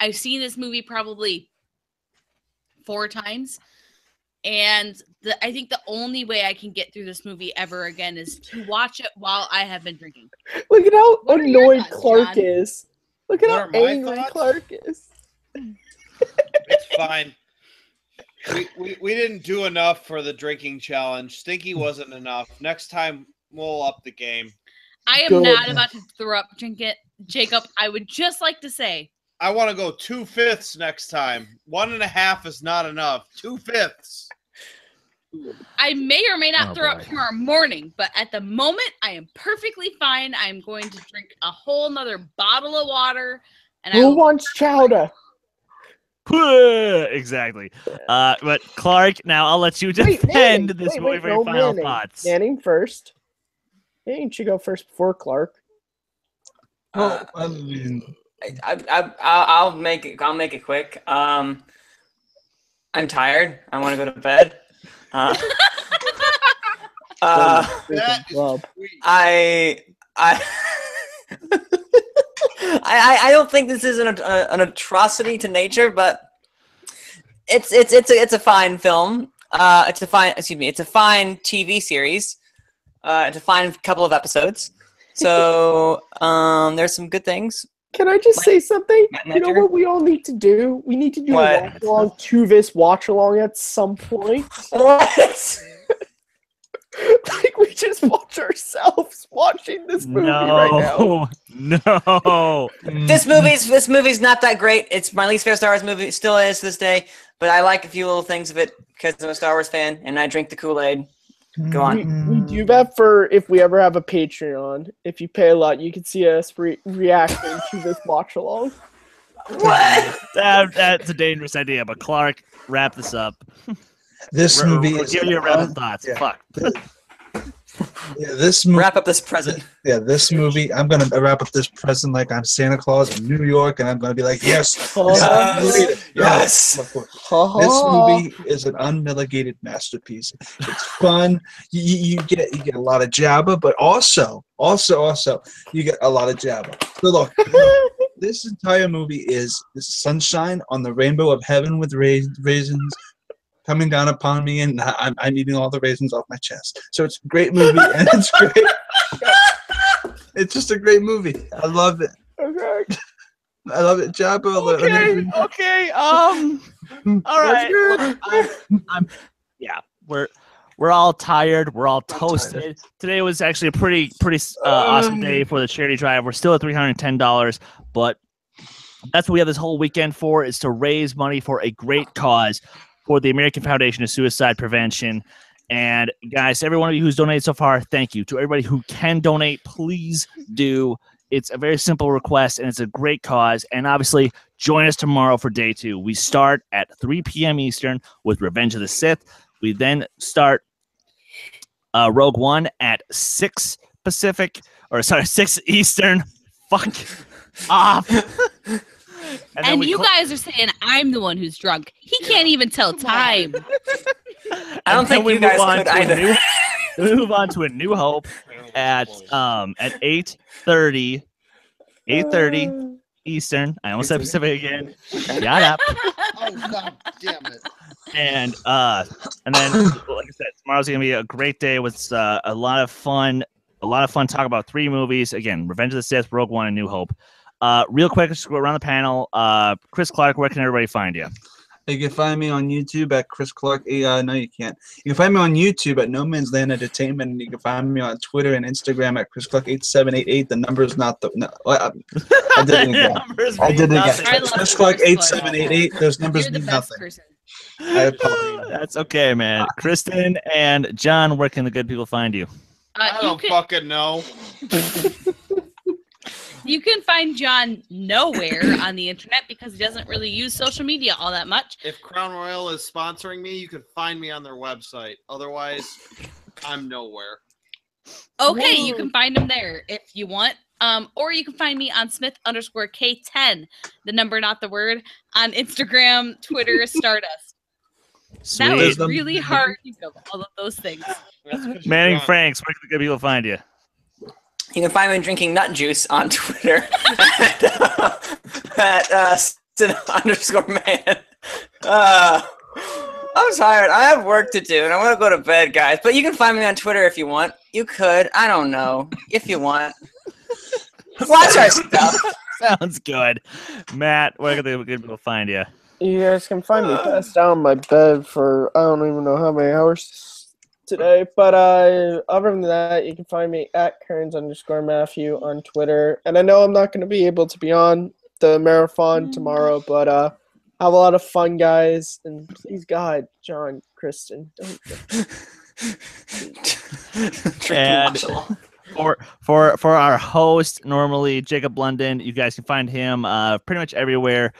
I've seen this movie probably 4 times. And I think the only way I can get through this movie ever again is to watch it while I have been drinking. Look at how What are your annoyed thoughts, Clark John? is. Look at What how are my angry thoughts? Clark is. It's fine. We didn't do enough for the drinking challenge. Stinky wasn't enough. Next time we'll up the game. I am Good. not about to throw up, Jacob. I would just like to say, I want to go 2/5 next time. 1.5 is not enough. 2/5. I may or may not Oh, throw up boy. tomorrow morning, but at the moment, I am perfectly fine. I'm going to drink a whole nother bottle of water. And Who wants chowder? Exactly. But Clark, now I'll let you defend this movie for your final thoughts. Manning first. Manning should go first before Clark. Oh, I mean, I'll make it. I'll make it quick. I'm tired. I want to go to bed. That is Club. sweet. I don't think this is an atrocity to nature, but it's a fine film. It's a fine TV series. It's a fine couple of episodes. So there's some good things. Can I just say something? Matt You know Ledger? what we all need to do? We need to do What? a watch-along to this watch-along at some point. What? Like, we just watch ourselves watching this movie right now. No. This movie's not that great. It's my least favorite Star Wars movie. It still is to this day. But I like a few little things of it because I'm a Star Wars fan and I drink the Kool-Aid. Go on. We do that for if we ever have a Patreon. If you pay a lot, you can see us reacting to this watch-along. What? That's a dangerous idea, but Clark, wrap this up. this movie is Give me your random thoughts. yeah. Fuck. Yeah, this movie. Wrap up this present. Yeah, this movie. I'm gonna wrap up this present like I'm Santa Claus in New York, and I'm gonna be like, yes, this Yes. Yes. This movie is an unmitigated masterpiece. It's fun. You get a lot of Jabba, but also you get a lot of Jabba. So look, this entire movie is sunshine on the rainbow of heaven with raisins coming down upon me, and I'm eating all the raisins off my chest. So it's a great movie, and it's great. It's just a great movie. I love it. Okay. I love it, Jabba. Okay. All right. Look, yeah. We're all tired. We're all toasted. Today was actually a pretty awesome day for the charity drive. We're still at $310, but that's what we have this whole weekend for, is to raise money for a great cause for the American Foundation of Suicide Prevention. And guys, every one of you who's donated so far, thank you. To everybody who can donate, please do. It's a very simple request, and it's a great cause. And obviously, join us tomorrow for day 2. We start at 3 p.m. Eastern with Revenge of the Sith. We then start Rogue One at 6 Eastern. Fuck off. And you guys are saying I'm the one who's drunk. He can't even tell time. I don't think you guys could either. We move on to A New Hope at 8:30 Eastern. I almost said Pacific again. Shut up. Oh god damn it! And then, like I said, tomorrow's gonna be a great day with a lot of fun. Talk about 3 movies again: Revenge of the Sith, Rogue One, and New Hope. Real quick, let's go around the panel. Chris Clark, where can everybody find you? You can find me on YouTube at Chris Clark. No, you can't. You can find me on YouTube at No Man's Land Entertainment, and you can find me on Twitter and Instagram at Chris Clark 8788. The number's not the. No, I did it again. I did it again. I love Chris Clark Chris 8788. Those numbers You're the mean best nothing. person. I apologize. That's okay, man. Kristen and John, where can the good people find you? I don't fucking know. You can find John nowhere on the internet because he doesn't really use social media all that much. If Crown Royal is sponsoring me, you can find me on their website. Otherwise, I'm nowhere. Okay, you can find him there if you want. Or you can find me on Smith_K10, the number, not the word, on Instagram, Twitter, Stardust. Sweet. That was really hard to go all of those things. Manning Franks, where can the good people find you? You can find me drinking nut juice on Twitter at underscore man. I'm tired. I have work to do, and I want to go to bed, guys. But you can find me on Twitter if you want. You could. I don't know. If you want. Watch our stuff. Sounds good. Matt, where can people find you? You guys can find me passed out on my bed for I don't even know how many hours today. But other than that, you can find me at Kearns_Matthew on Twitter. And I know I'm not going to be able to be on the marathon tomorrow, but have a lot of fun, guys. And please, God, John, Kristen, don't. And for our host, normally Jacob London, you guys can find him pretty much everywhere.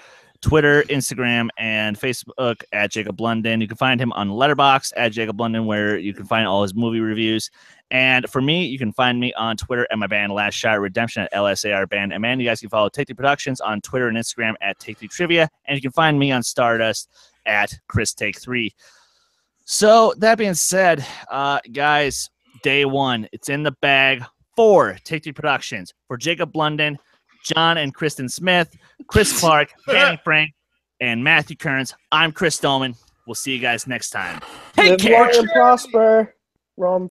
Twitter, Instagram, and Facebook at Jacob London. You can find him on Letterboxd at Jacob London, where you can find all his movie reviews. And for me, you can find me on Twitter at my band Last Shot Redemption at LSAR Band. And man, you guys can follow Take Three Productions on Twitter and Instagram at Take Three Trivia. And you can find me on Stardust at Chris Take Three. So that being said, guys, day one, it's in the bag for Take Three Productions. For Jacob London, John and Kristen Smith, Chris Clark, Fanning Frank, and Matthew Kearns, I'm Chris Dolman. We'll see you guys next time. Take Live care. long and prosper. Rom